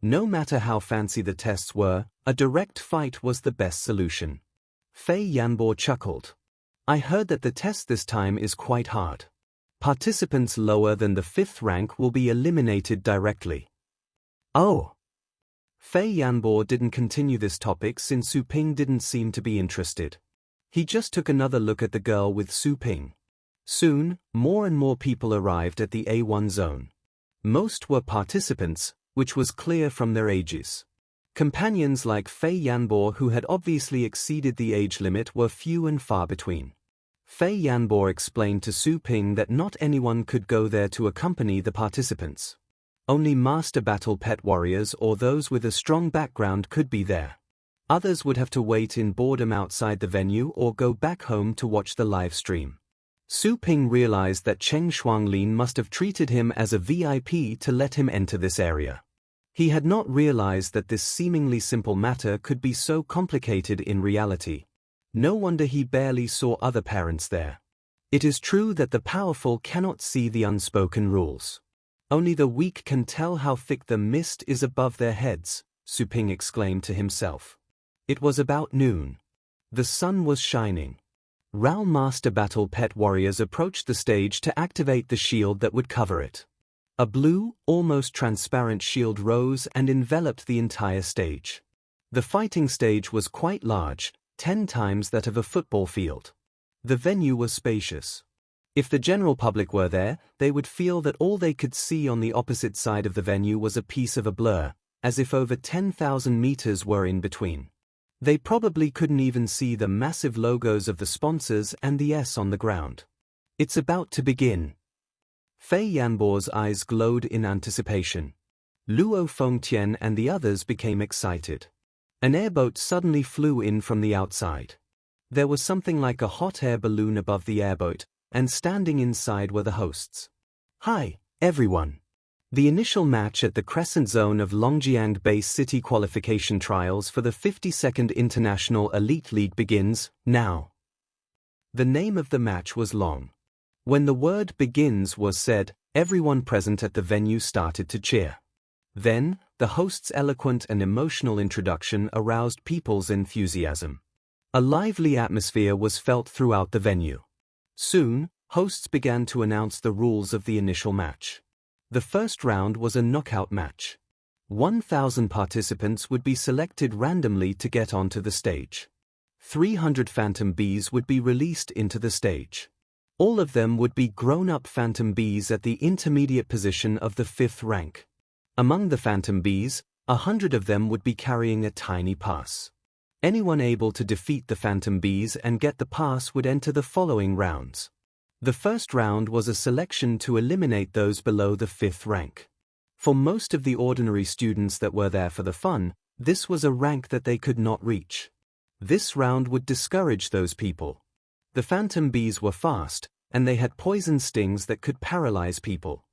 No matter how fancy the tests were, a direct fight was the best solution. Fei Yanbo chuckled. I heard that the test this time is quite hard. Participants lower than the 5th rank will be eliminated directly. Oh. Fei Yanbo didn't continue this topic since Su Ping didn't seem to be interested. He just took another look at the girl with Su Ping. Soon, more and more people arrived at the A1 zone. Most were participants, which was clear from their ages. Companions like Fei Yanbo, who had obviously exceeded the age limit, were few and far between. Fei Yanbo explained to Su Ping that not anyone could go there to accompany the participants. Only master battle pet warriors or those with a strong background could be there. Others would have to wait in boredom outside the venue or go back home to watch the live stream. Su Ping realized that Cheng Shuanglin must have treated him as a VIP to let him enter this area. He had not realized that this seemingly simple matter could be so complicated in reality. No wonder he barely saw other parents there. It is true that the powerful cannot see the unspoken rules. Only the weak can tell how thick the mist is above their heads, Su Ping exclaimed to himself. It was about noon. The sun was shining. Rao Master Battle Pet Warriors approached the stage to activate the shield that would cover it. A blue, almost transparent shield rose and enveloped the entire stage. The fighting stage was quite large, 10 times that of a football field. The venue was spacious. If the general public were there, they would feel that all they could see on the opposite side of the venue was a piece of a blur, as if over 10,000 meters were in between. They probably couldn't even see the massive logos of the sponsors and the S on the ground. It's about to begin. Fei Yanbo's eyes glowed in anticipation. Luo Fengtian and the others became excited. An airboat suddenly flew in from the outside. There was something like a hot air balloon above the airboat, and standing inside were the hosts. Hi, everyone. The initial match at the Crescent zone of Longjiang Base City qualification trials for the 52nd International Elite League begins now. The name of the match was long. When the word begins was said, everyone present at the venue started to cheer. Then, the host's eloquent and emotional introduction aroused people's enthusiasm. A lively atmosphere was felt throughout the venue. Soon, hosts began to announce the rules of the initial match. The first round was a knockout match. 1,000 participants would be selected randomly to get onto the stage. 300 phantom bees would be released into the stage. All of them would be grown-up phantom bees at the intermediate position of the 5th rank. Among the phantom bees, 100 of them would be carrying a tiny pass. Anyone able to defeat the phantom bees and get the pass would enter the following rounds. The first round was a selection to eliminate those below the 5th rank. For most of the ordinary students that were there for the fun, this was a rank that they could not reach. This round would discourage those people. The phantom bees were fast, and they had poison stings that could paralyze people.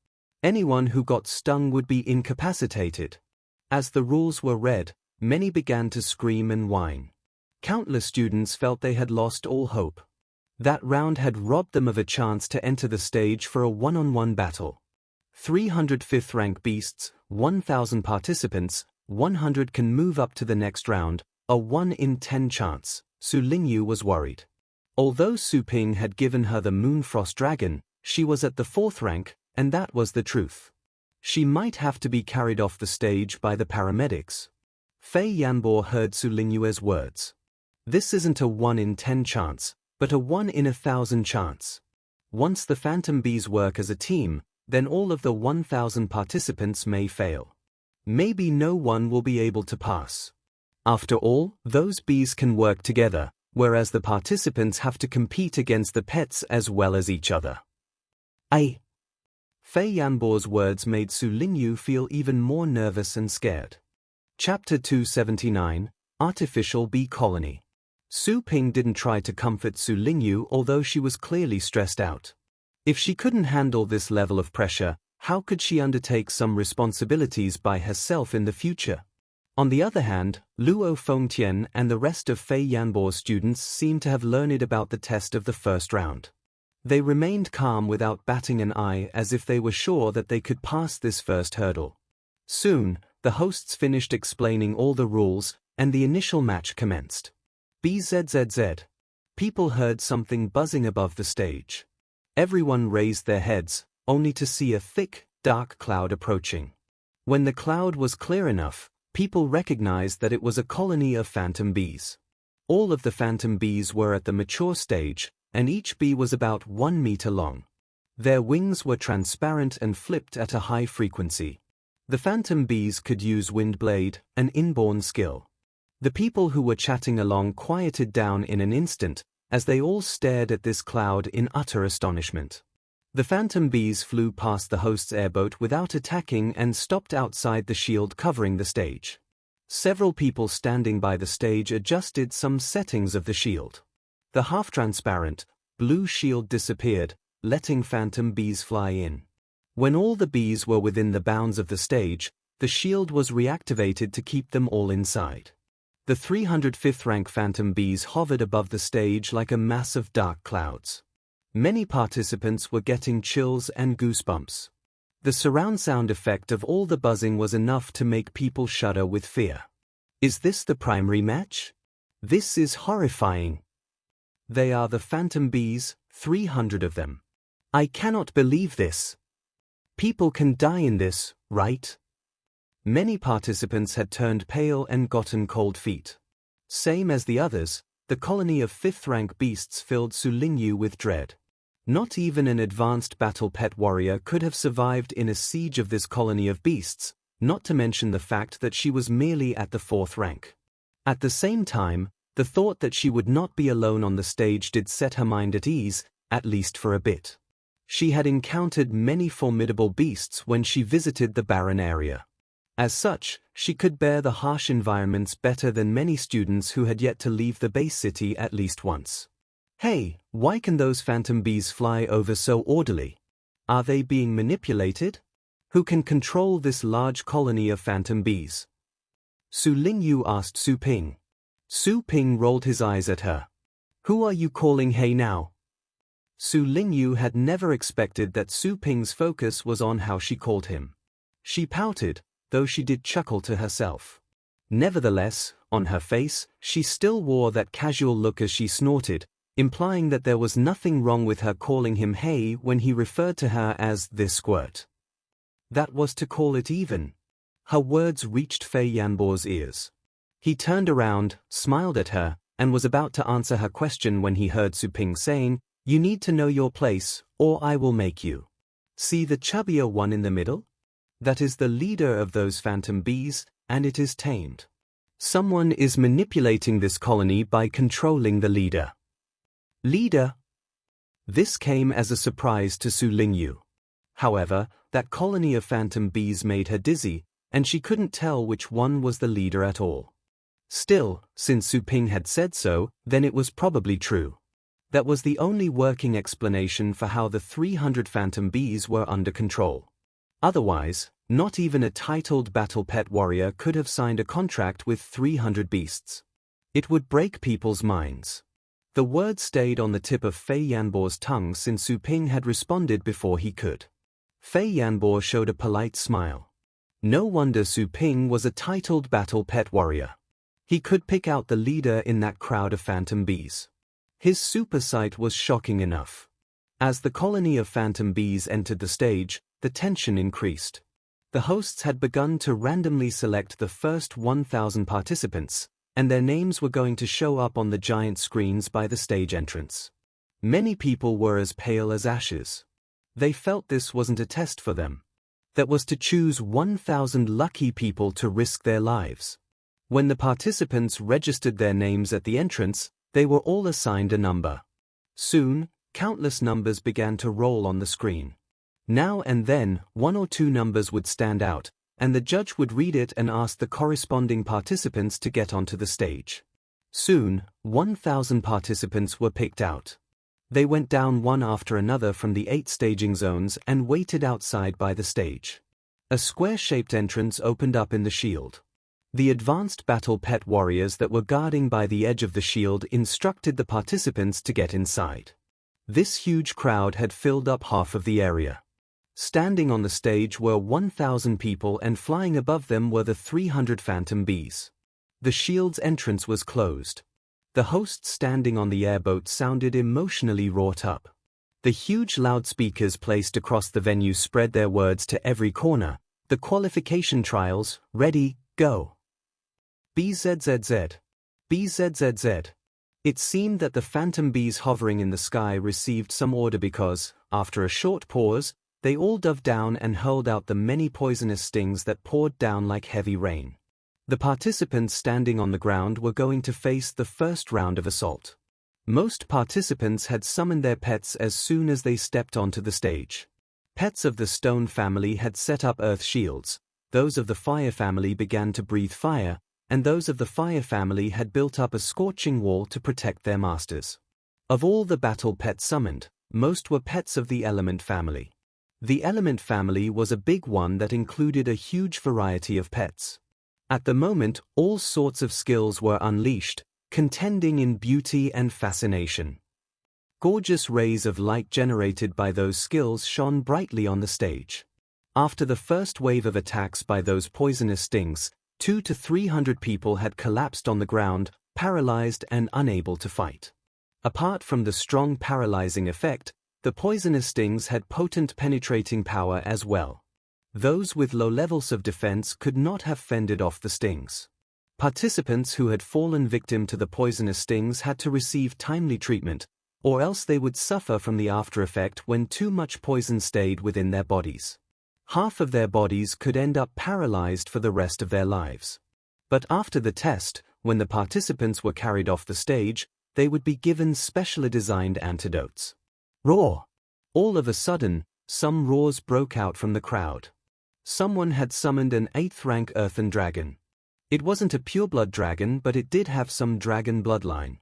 Anyone who got stung would be incapacitated. As the rules were read, many began to scream and whine. Countless students felt they had lost all hope. That round had robbed them of a chance to enter the stage for a one-on-one battle. 300 5th-rank beasts, 1,000 participants, 100 can move up to the next round, a 1 in 10 chance. Su Lingyu was worried. Although Su Ping had given her the Moonfrost Dragon, she was at the 4th rank, and that was the truth. She might have to be carried off the stage by the paramedics. Fei Yanbo heard Su Lingyue's words. This isn't a 1 in 10 chance, but a 1 in 1,000 chance. Once the phantom bees work as a team, then all of the 1,000 participants may fail. Maybe no one will be able to pass. After all, those bees can work together, whereas the participants have to compete against the pets as well as each other. Fei Yanbo's words made Su Lingyu feel even more nervous and scared. Chapter 279, Artificial Bee Colony. Su Ping didn't try to comfort Su Lingyu, although she was clearly stressed out. If she couldn't handle this level of pressure, how could she undertake some responsibilities by herself in the future? On the other hand, Luo Fengtian and the rest of Fei Yanbo's students seemed to have learned about the test of the first round. They remained calm without batting an eye, as if they were sure that they could pass this first hurdle. Soon, the hosts finished explaining all the rules, and the initial match commenced. BZZZ. People heard something buzzing above the stage. Everyone raised their heads, only to see a thick, dark cloud approaching. When the cloud was clear enough, people recognized that it was a colony of phantom bees. All of the phantom bees were at the mature stage, and each bee was about 1 meter long. Their wings were transparent and flipped at a high frequency. The phantom bees could use wind blade, an inborn skill. The people who were chatting along quieted down in an instant, as they all stared at this cloud in utter astonishment. The phantom bees flew past the host's airboat without attacking and stopped outside the shield covering the stage. Several people standing by the stage adjusted some settings of the shield. The half-transparent, blue shield disappeared, letting phantom bees fly in. When all the bees were within the bounds of the stage, the shield was reactivated to keep them all inside. The 305th-rank phantom bees hovered above the stage like a mass of dark clouds. Many participants were getting chills and goosebumps. The surround sound effect of all the buzzing was enough to make people shudder with fear. Is this the primary match? This is horrifying. They are the phantom bees, 300 of them. I cannot believe this. People can die in this, right? Many participants had turned pale and gotten cold feet. Same as the others, the colony of 5th-rank beasts filled Su Lingyu with dread. Not even an advanced battle pet warrior could have survived in a siege of this colony of beasts, not to mention the fact that she was merely at the 4th rank. At the same time, the thought that she would not be alone on the stage did set her mind at ease, at least for a bit. She had encountered many formidable beasts when she visited the barren area. As such, she could bear the harsh environments better than many students who had yet to leave the base city at least once. Hey, why can those phantom bees fly over so orderly? Are they being manipulated? Who can control this large colony of phantom bees? Su Lingyu asked Su Ping. Su Ping rolled his eyes at her. Who are you calling hey now? Su Lingyu had never expected that Su Ping's focus was on how she called him. She pouted, though she did chuckle to herself. Nevertheless, on her face, she still wore that casual look as she snorted, implying that there was nothing wrong with her calling him hey when he referred to her as this squirt. That was to call it even. Her words reached Fei Yanbo's ears. He turned around, smiled at her, and was about to answer her question when he heard Su Ping saying, "You need to know your place, or I will make you. See the chubbier one in the middle? That is the leader of those phantom bees, and it is tamed. Someone is manipulating this colony by controlling the leader." Leader? This came as a surprise to Su Lingyu. However, that colony of phantom bees made her dizzy, and she couldn't tell which one was the leader at all. Still, since Su Ping had said so, then it was probably true. That was the only working explanation for how the 300 phantom bees were under control. Otherwise, not even a titled battle pet warrior could have signed a contract with 300 beasts. It would break people's minds. The word stayed on the tip of Fei Yanbo's tongue since Su Ping had responded before he could. Fei Yanbo showed a polite smile. No wonder Su Ping was a titled battle pet warrior. He could pick out the leader in that crowd of phantom bees. His super sight was shocking enough. As the colony of phantom bees entered the stage, the tension increased. The hosts had begun to randomly select the first 1,000 participants, and their names were going to show up on the giant screens by the stage entrance. Many people were as pale as ashes. They felt this wasn't a test for them. That was to choose 1,000 lucky people to risk their lives. When the participants registered their names at the entrance, they were all assigned a number. Soon, countless numbers began to roll on the screen. Now and then, one or two numbers would stand out, and the judge would read it and ask the corresponding participants to get onto the stage. Soon, 1,000 participants were picked out. They went down one after another from the 8 staging zones and waited outside by the stage. A square-shaped entrance opened up in the shield. The advanced battle pet warriors that were guarding by the edge of the shield instructed the participants to get inside. This huge crowd had filled up half of the area. Standing on the stage were 1,000 people, and flying above them were the 300 phantom bees. The shield's entrance was closed. The hosts standing on the airboat sounded emotionally wrought up. The huge loudspeakers placed across the venue spread their words to every corner. The qualification trials, ready, go. BZZZ. BZZZ. It seemed that the phantom bees hovering in the sky received some order because, after a short pause, they all dove down and hurled out the many poisonous stings that poured down like heavy rain. The participants standing on the ground were going to face the first round of assault. Most participants had summoned their pets as soon as they stepped onto the stage. Pets of the Stone family had set up earth shields, those of the Fire family began to breathe fire, and those of the Fire family had built up a scorching wall to protect their masters. Of all the battle pets summoned, most were pets of the Element family. The Element family was a big one that included a huge variety of pets. At the moment, all sorts of skills were unleashed, contending in beauty and fascination. Gorgeous rays of light generated by those skills shone brightly on the stage. After the first wave of attacks by those poisonous stings, 200 to 300 people had collapsed on the ground, paralyzed and unable to fight. Apart from the strong paralyzing effect, the poisonous stings had potent penetrating power as well. Those with low levels of defense could not have fended off the stings. Participants who had fallen victim to the poisonous stings had to receive timely treatment, or else they would suffer from the after effect when too much poison stayed within their bodies. Half of their bodies could end up paralyzed for the rest of their lives. But after the test, when the participants were carried off the stage, they would be given specially designed antidotes. Roar! All of a sudden, some roars broke out from the crowd. Someone had summoned an 8th rank earthen dragon. It wasn't a pureblood dragon, but it did have some dragon bloodline.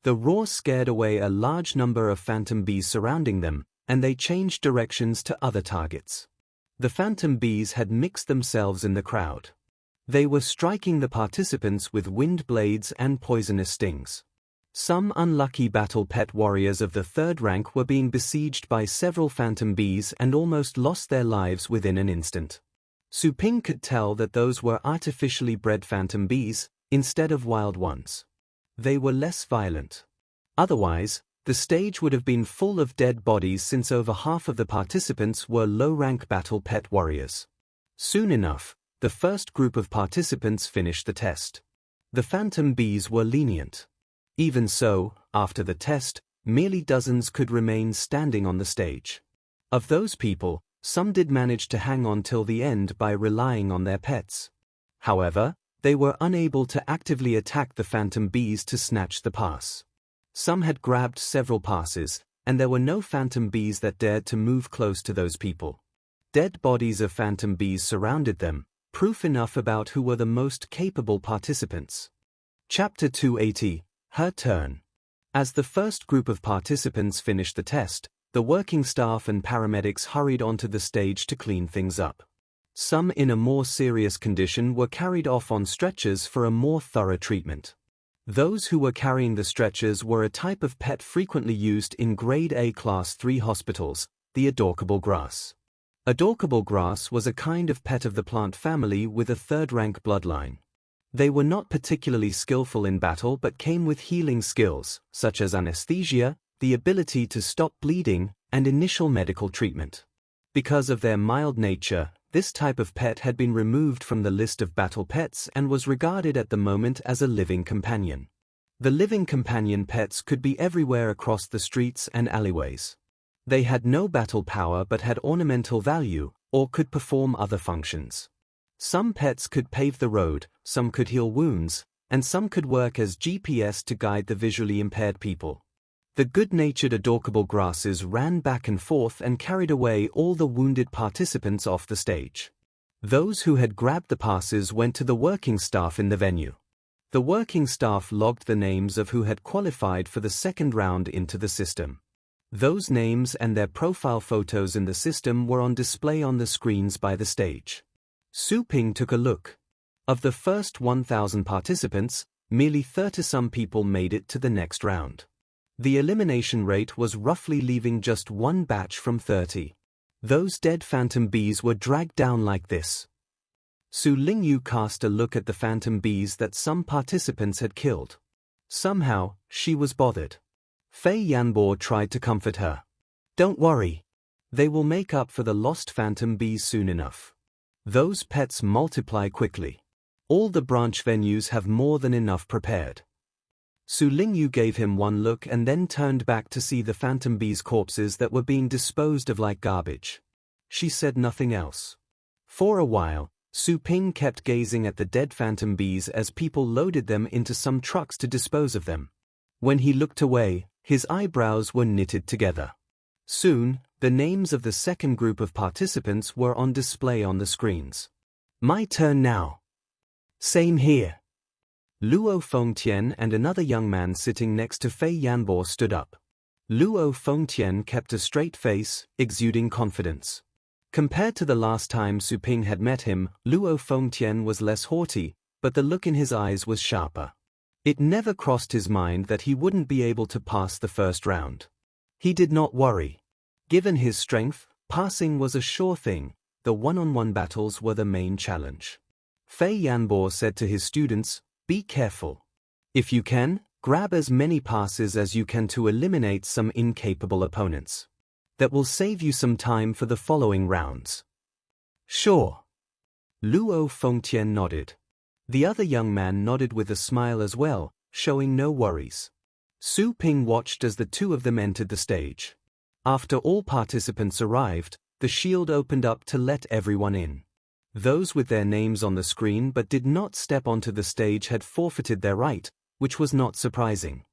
The roar scared away a large number of phantom bees surrounding them, and they changed directions to other targets. The phantom bees had mixed themselves in the crowd. They were striking the participants with wind blades and poisonous stings. Some unlucky battle pet warriors of the 3rd rank were being besieged by several phantom bees and almost lost their lives within an instant. Su Ping could tell that those were artificially bred phantom bees, instead of wild ones. They were less violent. Otherwise, the stage would have been full of dead bodies since over half of the participants were low-rank battle pet warriors. Soon enough, the first group of participants finished the test. The phantom bees were lenient. Even so, after the test, merely dozens could remain standing on the stage. Of those people, some did manage to hang on till the end by relying on their pets. However, they were unable to actively attack the phantom bees to snatch the pass. Some had grabbed several passes, and there were no phantom bees that dared to move close to those people. Dead bodies of phantom bees surrounded them, proof enough about who were the most capable participants. Chapter 280, Her Turn. As the first group of participants finished the test, the working staff and paramedics hurried onto the stage to clean things up. Some in a more serious condition were carried off on stretchers for a more thorough treatment. Those who were carrying the stretchers were a type of pet frequently used in Grade A Class 3 hospitals, the adorkable grass. Adorkable grass was a kind of pet of the plant family with a third-rank bloodline. They were not particularly skillful in battle but came with healing skills, such as anesthesia, the ability to stop bleeding, and initial medical treatment. Because of their mild nature, this type of pet had been removed from the list of battle pets and was regarded at the moment as a living companion. The living companion pets could be everywhere across the streets and alleyways. They had no battle power but had ornamental value, or could perform other functions. Some pets could pave the road, some could heal wounds, and some could work as GPS to guide the visually impaired people. The good-natured adorkable grasses ran back and forth and carried away all the wounded participants off the stage. Those who had grabbed the passes went to the working staff in the venue. The working staff logged the names of who had qualified for the second round into the system. Those names and their profile photos in the system were on display on the screens by the stage. Su Ping took a look. Of the first 1,000 participants, merely 30-some people made it to the next round. The elimination rate was roughly leaving just one batch from 30. Those dead phantom bees were dragged down like this. Su Lingyu cast a look at the phantom bees that some participants had killed. Somehow, she was bothered. Fei Yanbo tried to comfort her. Don't worry. They will make up for the lost phantom bees soon enough. Those pets multiply quickly. All the branch venues have more than enough prepared. Su Lingyu gave him one look and then turned back to see the phantom bees' corpses that were being disposed of like garbage. She said nothing else. For a while, Su Ping kept gazing at the dead phantom bees as people loaded them into some trucks to dispose of them. When he looked away, his eyebrows were knitted together. Soon, the names of the second group of participants were on display on the screens. My turn now. Same here. Luo Fengtian and another young man sitting next to Fei Yanbo stood up. Luo Fengtian kept a straight face, exuding confidence. Compared to the last time Su Ping had met him, Luo Fengtian was less haughty, but the look in his eyes was sharper. It never crossed his mind that he wouldn't be able to pass the first round. He did not worry. Given his strength, passing was a sure thing. The one-on-one battles were the main challenge. Fei Yanbo said to his students, be careful. If you can, grab as many passes as you can to eliminate some incapable opponents. That will save you some time for the following rounds. Sure. Luo Fengtian nodded. The other young man nodded with a smile as well, showing no worries. Su Ping watched as the two of them entered the stage. After all participants arrived, the shield opened up to let everyone in. Those with their names on the screen but did not step onto the stage had forfeited their right, which was not surprising.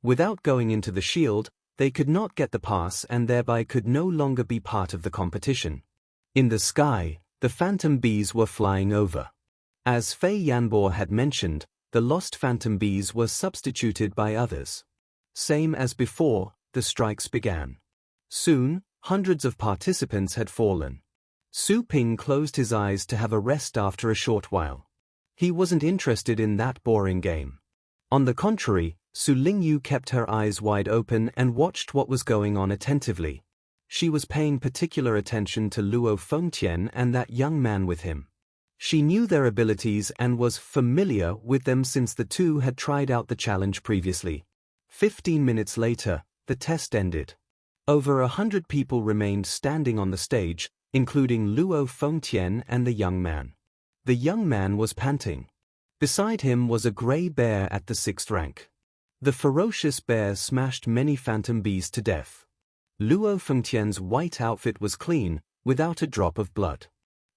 Without going into the shield, they could not get the pass and thereby could no longer be part of the competition. In the sky, the phantom bees were flying over. As Fei Yanbo had mentioned, the lost phantom bees were substituted by others. Same as before, the strikes began. Soon, hundreds of participants had fallen. Su Ping closed his eyes to have a rest after a short while. He wasn't interested in that boring game. On the contrary, Su Lingyu kept her eyes wide open and watched what was going on attentively. she was paying particular attention to Luo Fengtian and that young man with him. She knew their abilities and was familiar with them since the two had tried out the challenge previously. 15 minutes later, the test ended. Over 100 people remained standing on the stage, including Luo Fengtian and the young man. The young man was panting. Beside him was a gray bear at the 6th rank. The ferocious bear smashed many phantom bees to death. Luo Fengtian's white outfit was clean, without a drop of blood.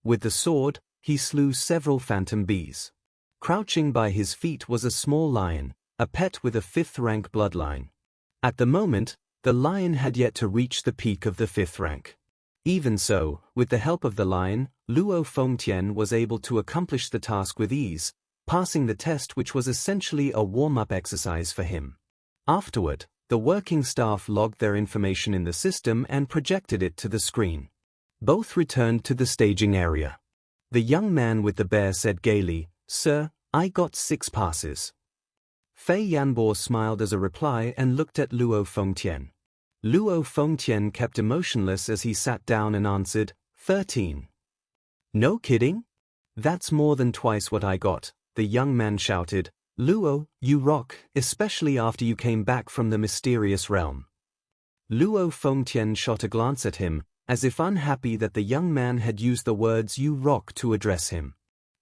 With the sword, he slew several phantom bees. Crouching by his feet was a small lion, a pet with a 5th rank bloodline. At the moment, the lion had yet to reach the peak of the 5th rank. Even so, with the help of the lion, Luo Fengtian was able to accomplish the task with ease, passing the test, which was essentially a warm-up exercise for him. Afterward, the working staff logged their information in the system and projected it to the screen. Both returned to the staging area. The young man with the bear said gaily, "Sir, I got 6 passes." Fei Yanbo smiled as a reply and looked at Luo Fengtian. Luo Fengtian kept emotionless as he sat down and answered, 13. "No kidding? That's more than twice what I got," the young man shouted. "Luo, you rock, especially after you came back from the mysterious realm." Luo Fengtian shot a glance at him, as if unhappy that the young man had used the words "you rock" to address him.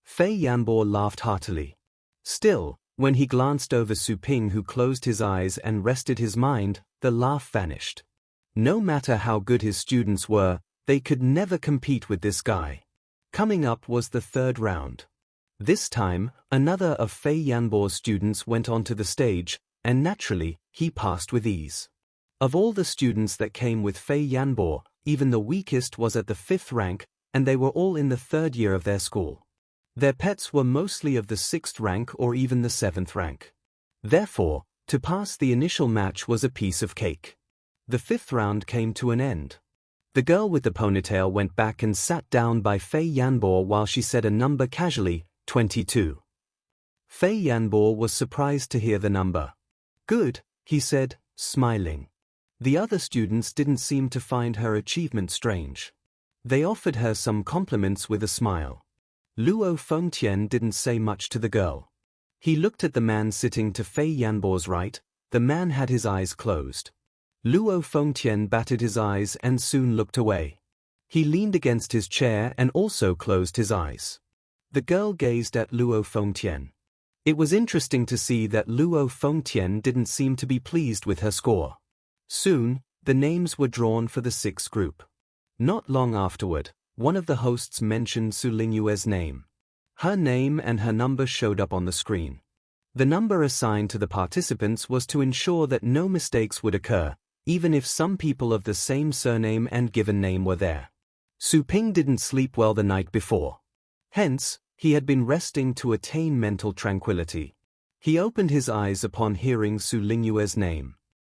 Fei Yanbo laughed heartily. Still, when he glanced over Su Ping, who closed his eyes and rested his mind, the laugh vanished. No matter how good his students were, they could never compete with this guy. Coming up was the 3rd round. This time, another of Fei Yanbo's students went onto the stage, and naturally, he passed with ease. Of all the students that came with Fei Yanbo, even the weakest was at the 5th rank, and they were all in the 3rd year of their school. Their pets were mostly of the 6th rank or even the 7th rank. Therefore, to pass the initial match was a piece of cake. The 5th round came to an end. The girl with the ponytail went back and sat down by Fei Yanbo while she said a number casually, 22. Fei Yanbo was surprised to hear the number. "Good," he said, smiling. The other students didn't seem to find her achievement strange. They offered her some compliments with a smile. Luo Fengtian didn't say much to the girl. He looked at the man sitting to Fei Yanbo's right. The man had his eyes closed. Luo Fengtian batted his eyes and soon looked away. He leaned against his chair and also closed his eyes. The girl gazed at Luo Fengtian. It was interesting to see that Luo Fengtian didn't seem to be pleased with her score. Soon, the names were drawn for the 6th group. Not long afterward, one of the hosts mentioned Su Lingyue's name. Her name and her number showed up on the screen. The number assigned to the participants was to ensure that no mistakes would occur, even if some people of the same surname and given name were there. Su Ping didn't sleep well the night before. Hence, he had been resting to attain mental tranquility. He opened his eyes upon hearing Su Lingyue's name.